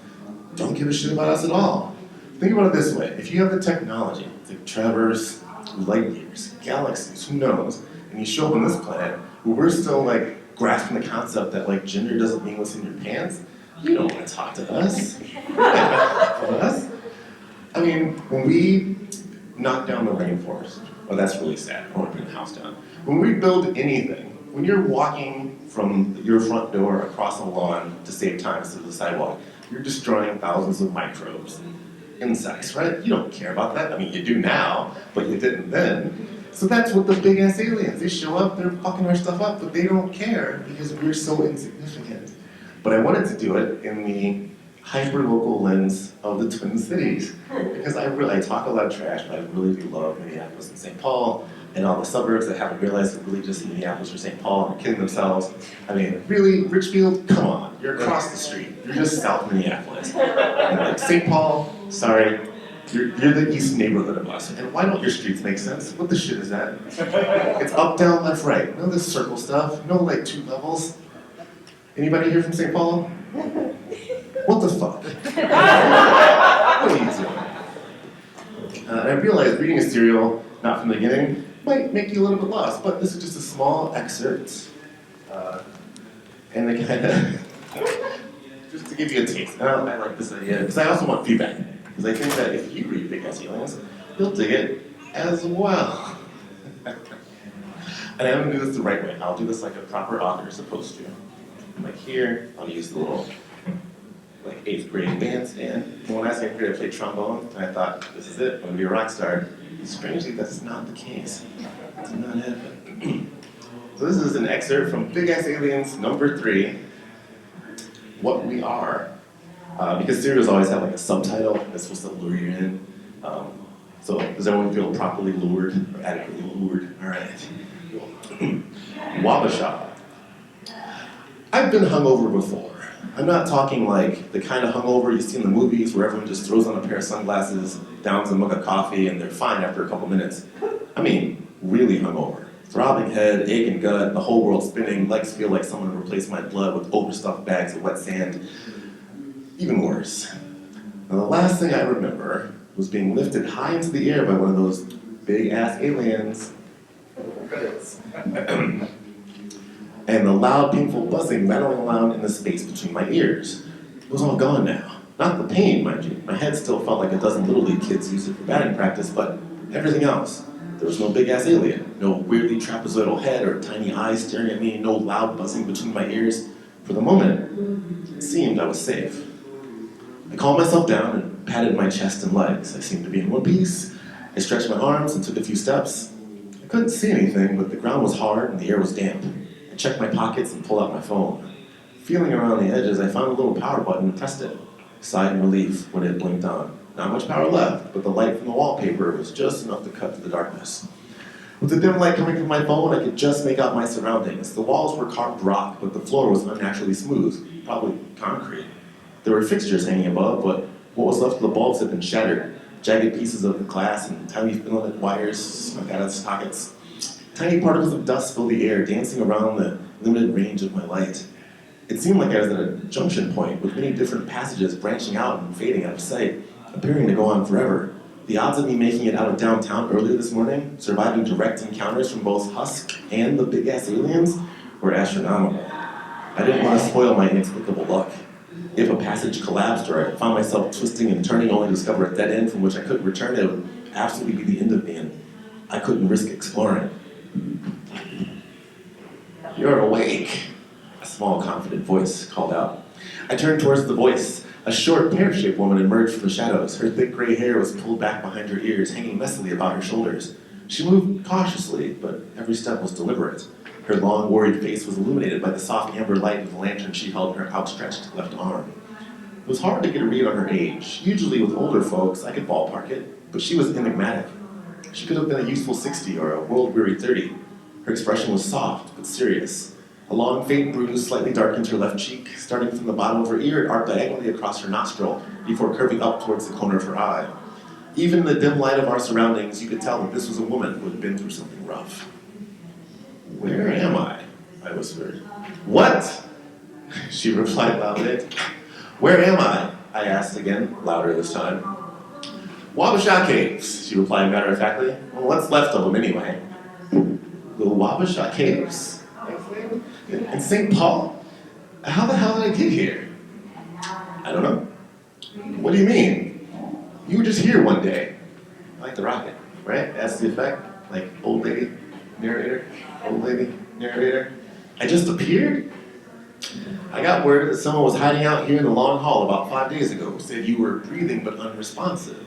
don't give a shit about us at all? Think about it this way. If you have the technology to traverse light years, galaxies, who knows, and you show up on this planet where we're still like grasping the concept that like gender doesn't mean what's in your pants, you don't want to talk to us. I mean, when we knock down the rainforest, well, that's really sad. I want to bring the house down. When we build anything, when you're walking from your front door across the lawn to save time to the sidewalk, you're destroying thousands of microbes and insects, right? You don't care about that. I mean, you do now, but you didn't then. So that's what the big ass aliens, they show up, they're fucking our stuff up, but they don't care because we're so insignificant. But I wanted to do it in the hyper-local lens of the Twin Cities, because I talk a lot of trash, but I really do love Minneapolis and St. Paul, and all the suburbs that haven't realized they're really just Minneapolis or St. Paul and are kidding themselves. I mean, really, Richfield, come on, you're across the street. You're just South Minneapolis. And like St. Paul, sorry, you're the east neighborhood of us. And why don't your streets make sense? What the shit is that? It's up, down, left, right. No this circle stuff, no like 2 levels. Anybody here from St. Paul? What the fuck? What are you doing? And I realized reading a serial, not from the beginning, might make you a little bit lost, but this is just a small excerpt. And they kind of, just to give you a taste. And I like this idea, because I also want feedback. Because I think that if you read Big Ass Aliens, you'll dig it as well. And I'm gonna do this the right way. I'll do this like a proper author is supposed to. Like here, I'll use the little, like 8th grade bandstand. When I asked me to play trombone, and I thought, this is it, I'm gonna be a rock star. Strangely, that's not the case. It did not happen. So this is an excerpt from Big Ass Aliens number 3, What We Are. Because serials always have like a subtitle that's supposed to lure you in. So does everyone feel properly lured or adequately lured? All right. Wabasha. I've been hungover before. I'm not talking like the kind of hungover you see in the movies where everyone just throws on a pair of sunglasses, downs a mug of coffee, and they're fine after a couple minutes. I mean, really hungover. Throbbing head, aching gut, the whole world spinning, legs feel like someone replaced my blood with overstuffed bags of wet sand. Even worse. Now the last thing I remember was being lifted high into the air by one of those big-ass aliens. And the loud, painful buzzing rattling around in the space between my ears. It was all gone now. Not the pain, mind you. My head still felt like a dozen Little League kids used it for batting practice, but everything else. There was no big-ass alien, no weirdly trapezoidal head or tiny eyes staring at me, no loud buzzing between my ears. For the moment, it seemed I was safe. I calmed myself down and patted my chest and legs. I seemed to be in one piece. I stretched my arms and took a few steps. I couldn't see anything, but the ground was hard and the air was damp. I checked my pockets and pulled out my phone. Feeling around the edges, I found a little power button and pressed it. I sighed in relief when it blinked on. Not much power left, but the light from the wallpaper was just enough to cut through the darkness. With the dim light coming from my phone, I could just make out my surroundings. The walls were carved rock, but the floor was unnaturally smooth, probably concrete. There were fixtures hanging above, but what was left of the bulbs had been shattered. Jagged pieces of the glass and tiny filament wires stuck out of sockets. Tiny particles of dust filled the air, dancing around the limited range of my light. It seemed like I was at a junction point, with many different passages branching out and fading out of sight, appearing to go on forever. The odds of me making it out of downtown earlier this morning, surviving direct encounters from both Husk and the big-ass aliens, were astronomical. I didn't want to spoil my inexplicable luck. If a passage collapsed or I found myself twisting and turning only to discover a dead end from which I couldn't return, it would absolutely be the end of me, and I couldn't risk exploring. You're awake. small, confident voice called out. I turned towards the voice. A short, pear-shaped woman emerged from the shadows. Her thick gray hair was pulled back behind her ears, hanging messily about her shoulders. She moved cautiously, but every step was deliberate. Her long, worried face was illuminated by the soft amber light of the lantern she held in her outstretched left arm. It was hard to get a read on her age. Usually with older folks, I could ballpark it, but she was enigmatic. She could have been a useful 60 or a world-weary 30. Her expression was soft, but serious. A long, faint bruise slightly darkened her left cheek. Starting from the bottom of her ear, it arced diagonally across her nostril before curving up towards the corner of her eye. Even in the dim light of our surroundings, you could tell that this was a woman who had been through something rough. "Where am I?" I whispered. "What?" she replied loudly. "Where am I asked again, louder this time. "Wabasha Caves," she replied matter-of-factly. "Well, what's left of them anyway?" "The Wabasha Caves? In St. Paul? How the hell did I get here?" "I don't know." "What do you mean? You were just here one day." Like the rocket, right? That's the effect. Like old lady, narrator, old lady, narrator. "I just appeared?" "I got word that someone was hiding out here in the long hall about 5 days ago. Said you were breathing but unresponsive.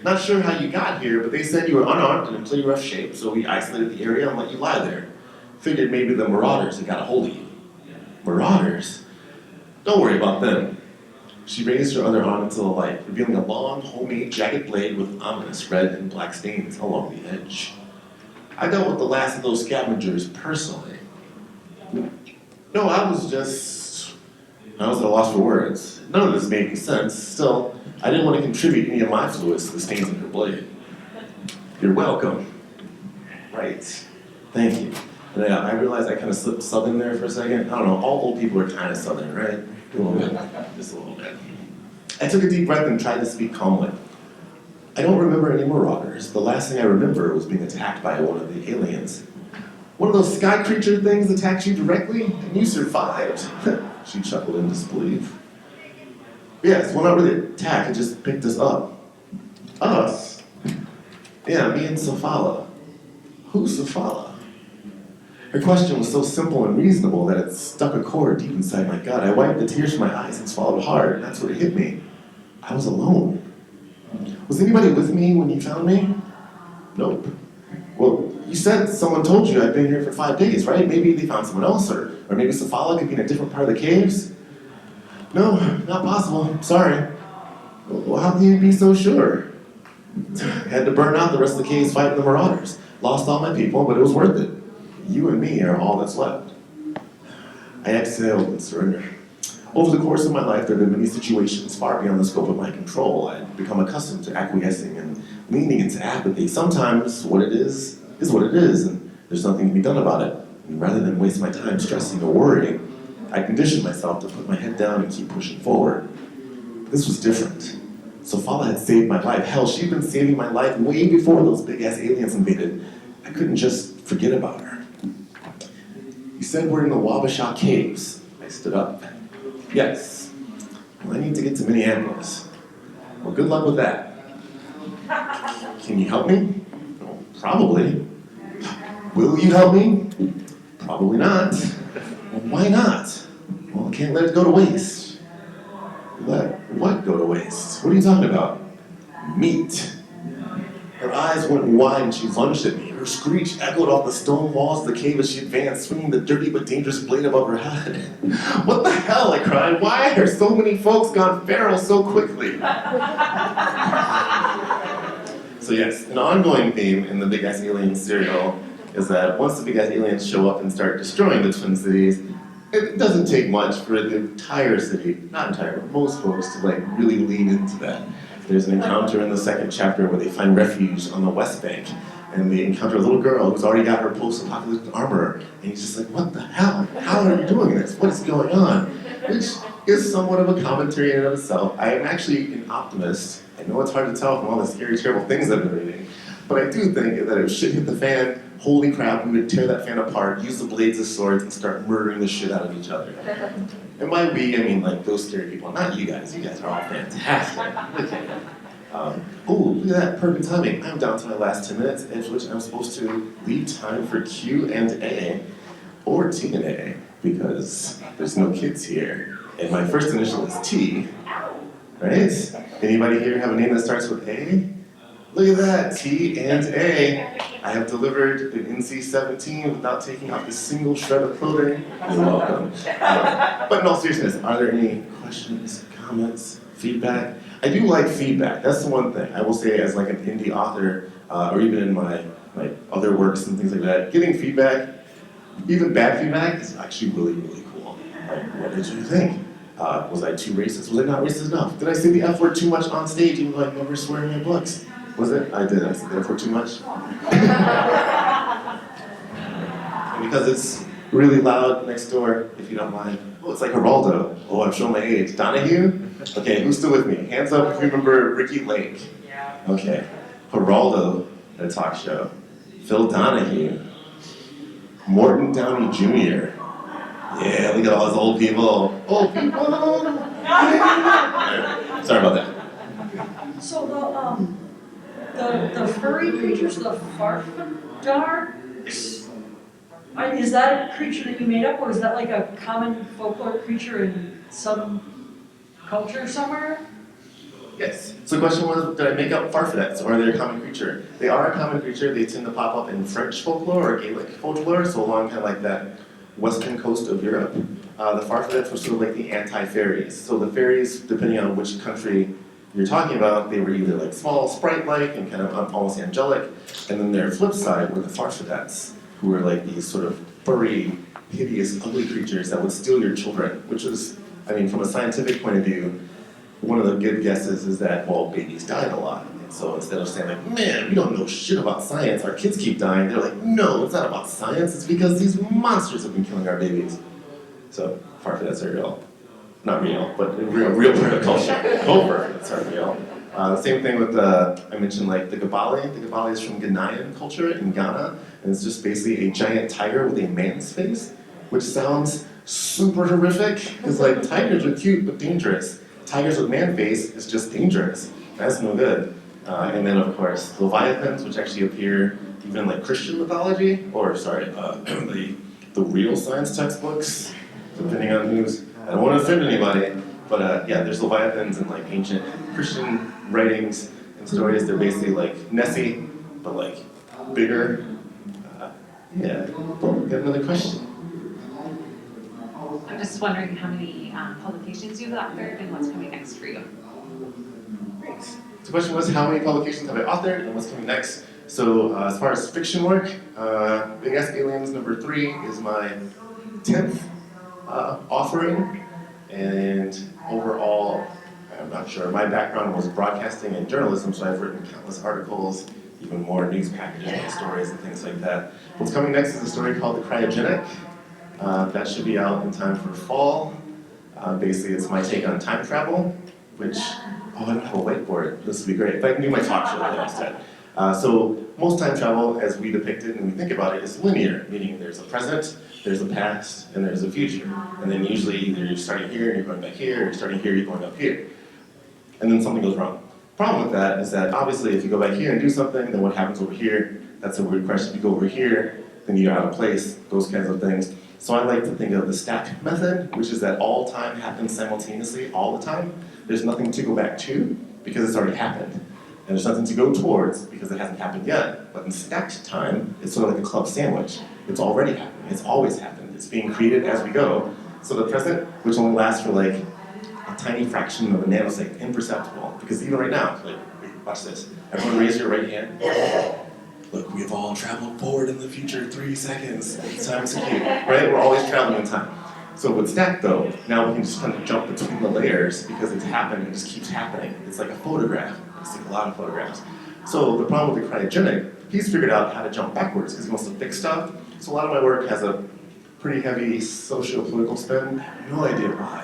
Not sure how you got here, but they said you were unarmed and in pretty rough shape, so we isolated the area and let you lie there. Figured maybe the marauders had got a hold of you." "Marauders? Don't worry about them." She raised her other arm into the light, revealing a long, homemade jagged blade with ominous red and black stains along the edge. "I dealt with the last of those scavengers personally." "No, I was at a loss for words. None of this made any sense. Still, I didn't want to contribute any of my fluids to the stains in her blade." "You're welcome." "Right. Thank you." And I realized I kind of slipped Southern there for a second. I don't know, all old people are kind of Southern, right? A little bit, just a little bit. I took a deep breath and tried to speak calmly. "I don't remember any marauders. The last thing I remember was being attacked by one of the aliens. One of those sky creature things attacked you directly, and you survived." She chuckled in disbelief. "Yes, well, not really attack, it just picked us up." "Us?" "Yeah, me and Safala." "Who's Safala?" Her question was so simple and reasonable that it stuck a chord deep inside my gut. I wiped the tears from my eyes and swallowed hard, and that's what hit me. I was alone. "Was anybody with me when you found me?" "Nope." "Well, you said someone told you I'd been here for 5 days, right? Maybe they found someone else, or maybe Safala could be in a different part of the caves?" "No, not possible. Sorry." "Well, how can you be so sure?" "Had to burn out the rest of the caves fighting the marauders. Lost all my people, but it was worth it. You and me are all that's left." I exhaled and surrendered. Over the course of my life, there have been many situations far beyond the scope of my control. I've become accustomed to acquiescing and leaning into apathy. Sometimes what it is what it is, and there's nothing to be done about it. And rather than waste my time stressing or worrying, I conditioned myself to put my head down and keep pushing forward. This was different. Safala had saved my life. Hell, she'd been saving my life way before those big-ass aliens invaded. I couldn't just forget about her. "You said we're in the Wabasha Caves." I stood up. "Yes. Well, I need to get to Minneapolis." "Well, good luck with that." "Can you help me?" "Well, probably." "Will you help me?" "Probably not." "Well, why not?" "Well, I can't let it go to waste." "Let what go to waste? What are you talking about?" "Meat." Her eyes went wide and she lunged at me. Her screech echoed off the stone walls of the cave as she advanced, swinging the dirty but dangerous blade above her head. "What the hell?" I cried. "Why are so many folks gone feral so quickly?" So yes, an ongoing theme in the Big Ass Alien serial is that once the Big Ass Aliens show up and start destroying the Twin Cities, it doesn't take much for the entire city, not entire, but most folks to really lean into that. There's an encounter in the second chapter where they find refuge on the West Bank, and they encounter a little girl who's already got her post-apocalyptic armor, and he's just like, "What the hell? How are you doing this? What is going on?" Which is somewhat of a commentary in and of itself. I am actually an optimist. I know it's hard to tell from all the scary, terrible things I've been reading, but I do think that if shit hit the fan, holy crap, we would tear that fan apart, use the blades as swords, and start murdering the shit out of each other. And by we, I mean those scary people, not you guys. You guys are all fantastic. Okay. Look at that, perfect timing. I'm down to my last 10 minutes, in which I'm supposed to leave time for Q&A, or T&A, because the's no kids here. And my first initial is T, right? Anybody here have a name that starts with A? Look at that, T and A. I have delivered an NC-17 without taking off a single shred of clothing. You're welcome. But in all seriousness, are there any questions, comments, feedback? I do like feedback. That's the one thing I will say as like an indie author, or even in my other works and things like that. Getting feedback, even bad feedback, is actually really, really cool. Like, what did you think? Was I too racist? Was I not racist enough? Did I say the F word too much on stage even though I never swear in my books? Was it? I did. I said the F word too much. And because it's really loud next door, if you don't mind. Oh, it's like Geraldo. Oh, I'm showing my age. Donahue? Okay, who's still with me? Hands up if you remember Ricky Lake. Yeah. Okay. Geraldo at a talk show. Phil Donahue. Morton Downey Jr. Yeah, look at all those old people. Old people! Sorry about that. So the furry creatures, the farfadarks, is that a creature that you made up, or is that like a common folklore creature in some culture somewhere? Yes. So the question was, did I make up farfadets, or are they a common creature? They are a common creature. They tend to pop up in French folklore or Gaelic folklore, so along kind of like that western coast of Europe. The farfadets were sort of like the anti-fairies. So the fairies, depending on which country you're talking about, they were either like small, sprite-like, and kind of almost angelic, and then their flip side were the farfadets, who were like these sort of furry, hideous, ugly creatures that would steal your children, which is, I mean, from a scientific point of view, one of the good guesses is that, well, babies died a lot. And so instead of saying like, man, we don't know shit about science, our kids keep dying, they're like, no, it's not about science, it's because these monsters have been killing our babies. So, farfadets are real. Not real, but a real part of culture. Farfadets are real. The same thing with I mentioned like the Gabali. The Gabali is from Ghanaian culture in Ghana, and it's just basically a giant tiger with a man's face, which sounds super horrific, because like tigers are cute but dangerous. Tigers with man face is just dangerous. That's no good. And then of course, leviathans, which actually appear even in like Christian mythology, or sorry, the real science textbooks, depending on who's, I don't want to offend anybody, but yeah, there's leviathans in like ancient Christian writings and stories. They're basically like Nessie, but like bigger. Yeah, got another question? I'm just wondering how many publications you've authored and what's coming next for you. Great. So the question was, how many publications have I authored and what's coming next? So as far as fiction work, Big Ass Aliens #3 is my 10th offering, and overall, I'm not sure. My background was broadcasting and journalism, so I've written countless articles, even more news packages and stories and things like that. What's coming next is a story called The Cryogenic. That should be out in time for fall. Basically, it's my take on time travel, which, oh, I don't have a whiteboard. This would be great. If I can do my talk show there instead. So most time travel, as we depict it and we think about it, is linear, meaning there's a present, there's a past, and there's a future. And then usually either you're starting here and you're going back here, or you're starting here, you're going up here. And then something goes wrong. Problem with that is that obviously if you go back here and do something, then what happens over here? That's a weird question. If you go over here, then you're out of place, those kinds of things. So I like to think of the stack method, which is that all time happens simultaneously all the time. There's nothing to go back to because it's already happened. And there's nothing to go towards because it hasn't happened yet. But in stacked time, it's sort of like a club sandwich. It's already happening. It's always happened. It's being created as we go. So the present, which only lasts for like a tiny fraction of a nanosecond, imperceptible. Because even right now, like, watch this. Everyone raise your right hand. Look, we've all traveled forward in the future 3 seconds. Time is cute, right? We're always traveling in time. So with stack though, now we can just kind of jump between the layers because it's happened, it just keeps happening. It's like a photograph. It's like a lot of photographs. So the problem with the cryogenic, he's figured out how to jump backwards because he wants to fix stuff. So a lot of my work has a pretty heavy socio-political spin. I have no idea why.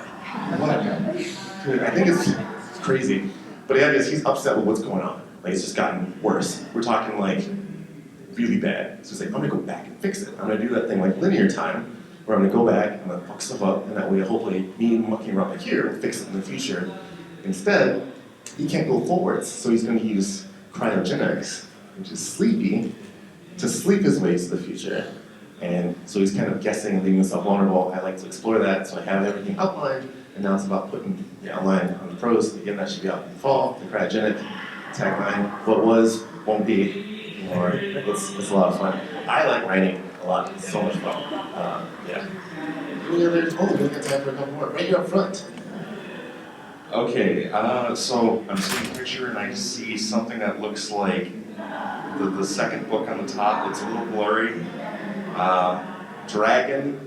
What? I think it's crazy. But the idea is he's upset with what's going on. Like it's just gotten worse. We're talking like really bad. So it's like, I'm gonna go back and fix it. I'm gonna do that thing like linear time, where I'm gonna go back, I'm gonna fuck stuff up, and that way hopefully me mucking around like here will fix it in the future. Instead, he can't go forwards, so he's gonna use cryogenics, which is sleepy, to sleep his way to the future. And so he's kind of guessing and leaving himself vulnerable. I like to explore that, so I have everything outlined, and now it's about putting the outline on the prose. Again, that should be out in the fall, the cryogenic tagline. What was, won't be anymore. It's a lot of fun. I like writing a lot. It's so much fun. Yeah. Any other? Oh, we got time for a couple more. Right here up front. Okay, so I'm seeing a picture and I see something that looks like the second book on the top. It's a little blurry. Dragon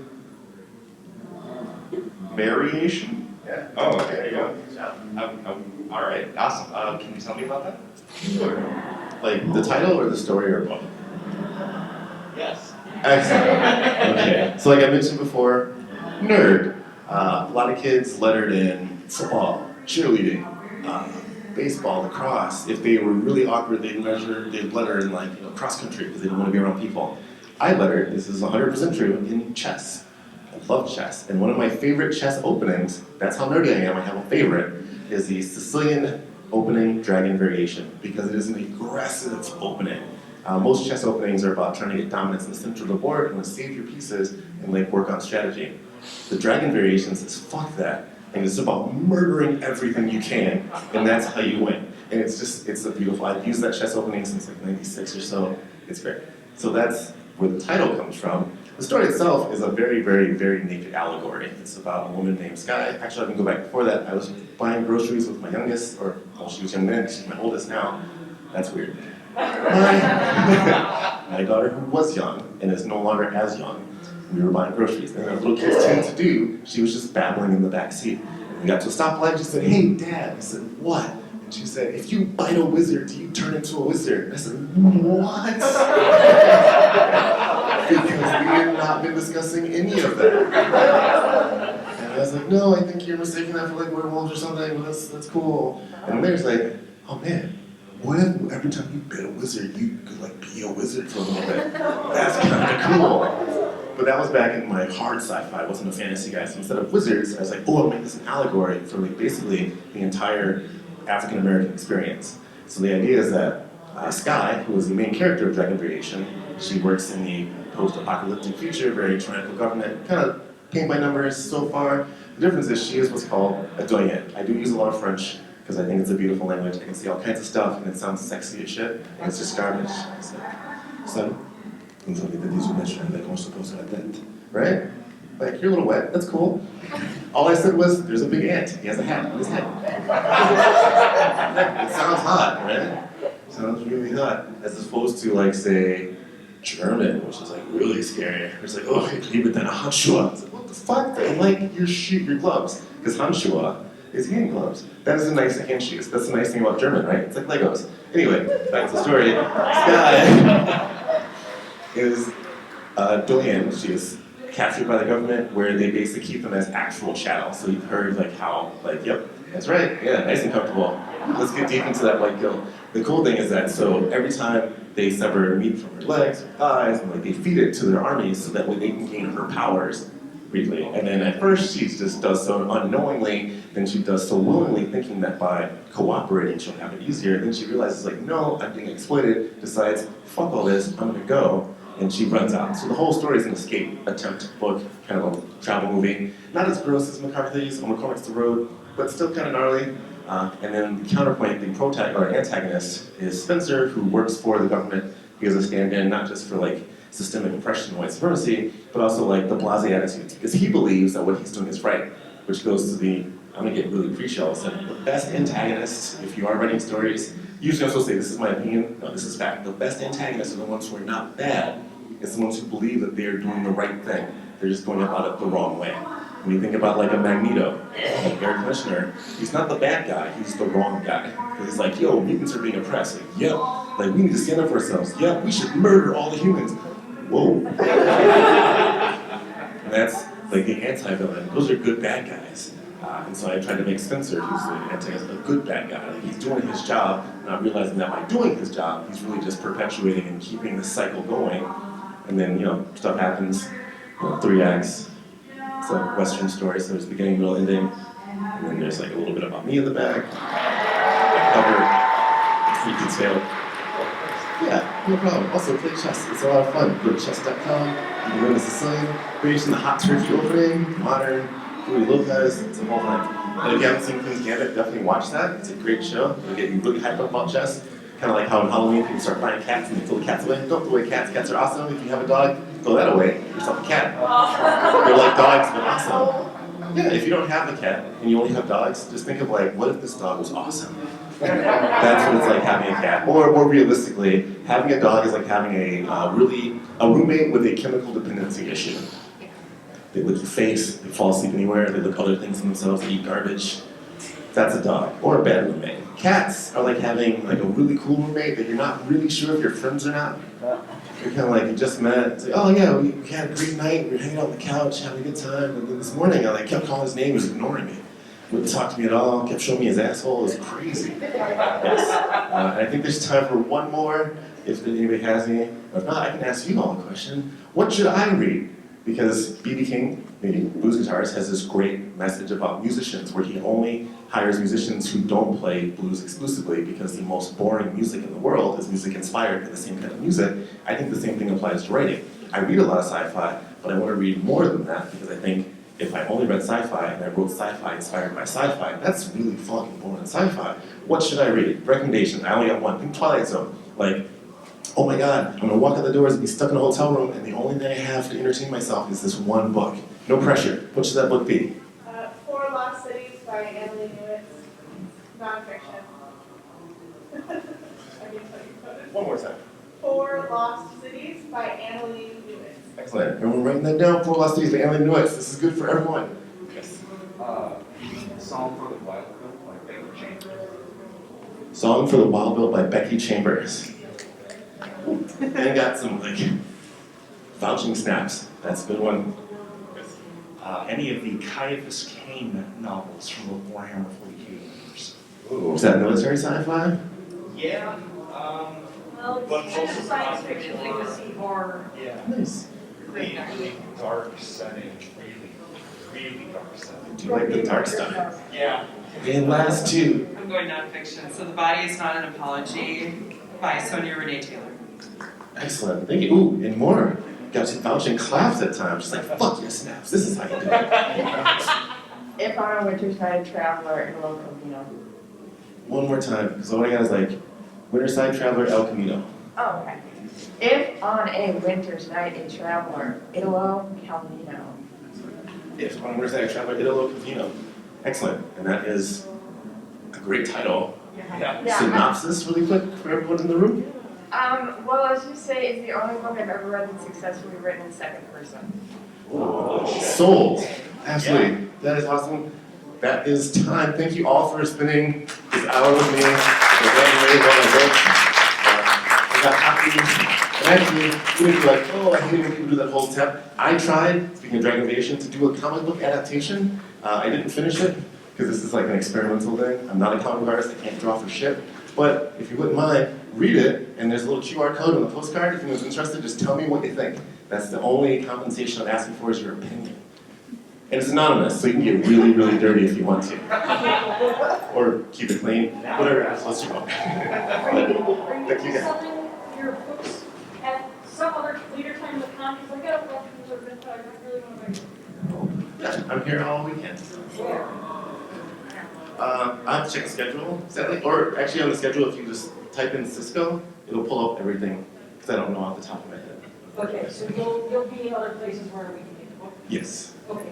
variation? Yeah. Oh, okay, there you go. All right, awesome. Can you tell me about that? Sure. Like the title or the story or both? Yes. Excellent. Okay. So like I mentioned before, nerd. A lot of kids lettered in football, cheerleading, baseball, lacrosse. If they were really awkward, they'd letter in like cross country because they didn't want to be around people. I lettered, this is 100% true, in chess. I love chess. And one of my favorite chess openings, that's how nerdy I am, I have a favorite, is the Sicilian opening dragon variation because it is an aggressive opening. Most chess openings are about trying to get dominance in the center of the board and save your pieces and like work on strategy. The dragon variation says, fuck that. And it's about murdering everything you can, and that's how you win. And it's a beautiful, I've used that chess opening since like 96 or so. It's great. So that's where the title comes from. The story itself is a very, very, very naked allegory. It's about a woman named Sky. Actually, I can go back before that. I was buying groceries with my youngest, or, well, she was young then, she's my oldest now. That's weird. My daughter, who was young, and is no longer as young, we were buying groceries. And as little kids tend to do, she was just babbling in the back seat. And we got to a stoplight, she said, "Hey, Dad." I said, "What?" And she said, "If you bite a wizard, do you turn into a wizard?" And I said, "What?" Because we had not been discussing any of that. And I was like, "No, I think you're mistaking that for like werewolves or something. Well, that's cool." And Mary's like, "Oh man, what if every time you bit a wizard, you could like be a wizard for a little bit? That's kind of cool." But that was back in my hard sci-fi. I wasn't a fantasy guy. So instead of wizards, I was like, oh, I'll make this an allegory for like basically the entire African American experience. So the idea is that Sky, who is the main character of Dragon Variation, she works in the post-apocalyptic future, very tyrannical government, kind of paint by numbers so far. The difference is she is what's called a doyen. I do use a lot of French because I think it's a beautiful language. I can see all kinds of stuff and it sounds sexy as shit, and it's just garbage. It's like, so, right? Like, you're a little wet, that's cool. All I said was, there's a big ant. He has a hat on his head. It sounds hot, right? Sounds really hot. As opposed to, like, say, German, which is, like, really scary. It's like, oh, ich liebe deine Handschuhe. It's like, what the fuck? I like your gloves. Because Handschuhe is hand gloves. That is a nice hand shoes. That's the nice thing about German, right? It's like Legos. Anyway, back to the story. Sky is doyen. She is captured by the government where they basically keep them as actual chattel. So you've heard like how, like, yep, that's right, yeah, nice and comfortable. Let's get deep into that white guilt. The cool thing is that, so every time they sever meat from her legs or thighs, and like they feed it to their armies so that way they can gain her powers briefly. And then at first she just does so unknowingly, then she does so willingly, thinking that by cooperating she'll have it easier. Then she realizes like, no, I'm being exploited, decides, fuck all this, I'm gonna go. And she runs out. So the whole story is an escape attempt book, kind of a travel movie. Not as gross as McCarthy's or McCormick's The Road, but still kind of gnarly. And then the counterpoint, the antagonist, is Spencer, who works for the government. He has a stand-in not just for like systemic oppression and white supremacy, but also like the blasé attitudes, because he believes that what he's doing is right, which goes to the, I'm gonna get really preachy all of a sudden, the best antagonists, if you are writing stories, usually I'm supposed to say, this is my opinion, no, this is fact. The best antagonists are the ones who are not bad. It's the ones who believe that they're doing the right thing. They're just going about it the wrong way. When you think about like a Magneto, like Eric Commissioner, he's not the bad guy, he's the wrong guy. Because he's like, yo, mutants are being oppressed. Like, yep, like we need to stand up for ourselves. Yep, we should murder all the humans. Whoa. And that's like the anti-villain. Those are good bad guys. And so I tried to make Spencer, who's the antagonist, a good bad guy. Like he's doing his job, not realizing that by doing his job, he's really just perpetuating and keeping this cycle going. And then, you know, stuff happens, 3 acts. It's a Western story, so there's beginning, middle, ending. And then there's like a little bit about me in the back. Cover, pretty detailed. Yeah, no problem. Also, play chess. It's a lot of fun. Go to chess.com. You can witness the sun. Creation the Hot Turkey opening. Modern. Louis Lopez. It's a whole thing. And if you haven't seen Queen's Gambit, definitely watch that. It's a great show. It'll get you really hyped up about chess. Kind of like how in Halloween people start buying cats and they throw the cats away. Don't throw away cats. Cats are awesome. If you have a dog, throw that away. Get yourself a cat. They're like dogs, but awesome. Yeah, if you don't have a cat and you only have dogs, just think of like, what if this dog was awesome? That's what it's like having a cat. Or more realistically, having a dog is like having a roommate with a chemical dependency issue. They lick your face, they fall asleep anywhere, they look other things in themselves, they eat garbage. That's a dog, or a bad roommate. Cats are like having like a really cool roommate that you're not really sure if you're friends or not. You're kind of like, you just met, it's like, oh yeah, we had a great night, we were hanging out on the couch, having a good time, and then this morning I kept calling his name, he was ignoring me. Wouldn't talk to me at all, kept showing me his asshole, it was crazy. Yes. And I think there's time for one more, if anybody has any. If not, I can ask you all a question. What should I read? Because B.B. King, maybe blues guitarist, has this great message about musicians where he only hires musicians who don't play blues exclusively because the most boring music in the world is music inspired by the same kind of music. I think the same thing applies to writing. I read a lot of sci-fi, but I want to read more than that because I think if I only read sci-fi and I wrote sci-fi inspired by sci-fi, that's really fucking boring sci-fi. What should I read? Recommendations, I only got one. Think Twilight Zone. Like, oh my god, I'm gonna walk out the doors and be stuck in a hotel room and the only thing I have to entertain myself is this one book. No pressure. What should that book be? Four Lost Cities by Emily Lewis, nonfiction. I can tell you about it. One more time. Four Lost Cities by Emily Lewis. Excellent. Everyone writing that down. 4 Lost Cities by Emily Lewis. This is good for everyone. Yes. Song for the Wild Bill by Becky Chambers. Song for the Wild Bill by Becky Chambers. And got some like vouching snaps. That's a good one. Any of the Caiaphas Cain novels from the Warhammer 40K universe. Ooh. Is that military sci-fi? Yeah, Well, But it's kind of also science fiction thing with Steve horror. yeah. Nice. Really dark setting, really dark setting. Do you like the dark stuff? Yeah. And last two. I'm going nonfiction. So The Body is Not an Apology by Sonia Renee Taylor. Excellent. Thank you. Ooh, and more. Got some vouching claps at times. Just like, fuck your snaps. This is how you do it. If on a winterside traveler in El Camino. One more time, because all I got is like, Winterside Traveler El Camino. Oh, okay. If on a winter's night a traveler, Italo Camino. If on Winterside Traveler Italo Camino. Excellent. And that is a great title. Yeah. Synopsis, really quick, for everyone in the room. Well, let's just say it's the only book I've ever read that's successfully written in second person. Sold. Absolutely. That is awesome. That is time. Thank you all for spending this hour with me. We're getting ready to go on a break. I got happy. And actually, even if you're like, oh, I hate when people do that whole step. I tried, speaking of Dragon Invasion, to do a comic book adaptation. I didn't finish it, because this is like an experimental thing. I'm not a comic book artist, I can't draw for shit. But if you wouldn't mind, read it, and there's a little QR code on the postcard. If anyone's interested, just tell me what you think. That's the only compensation I'm asking for is your opinion. And it's anonymous, so you can get really, really dirty if you want to. Or keep it clean, whatever it is, let's go. Are Thank you you guys. selling your books at some other later time in the con? Because I got a bunch of things that I really want to buy. Yeah, I'm here all weekend. I have to check the schedule, sadly. Or actually on the schedule, if you just type in Cisco, it'll pull up everything, because I don't know off the top of my head. Okay, so you'll be in other places where we can get the book? Yes. Okay,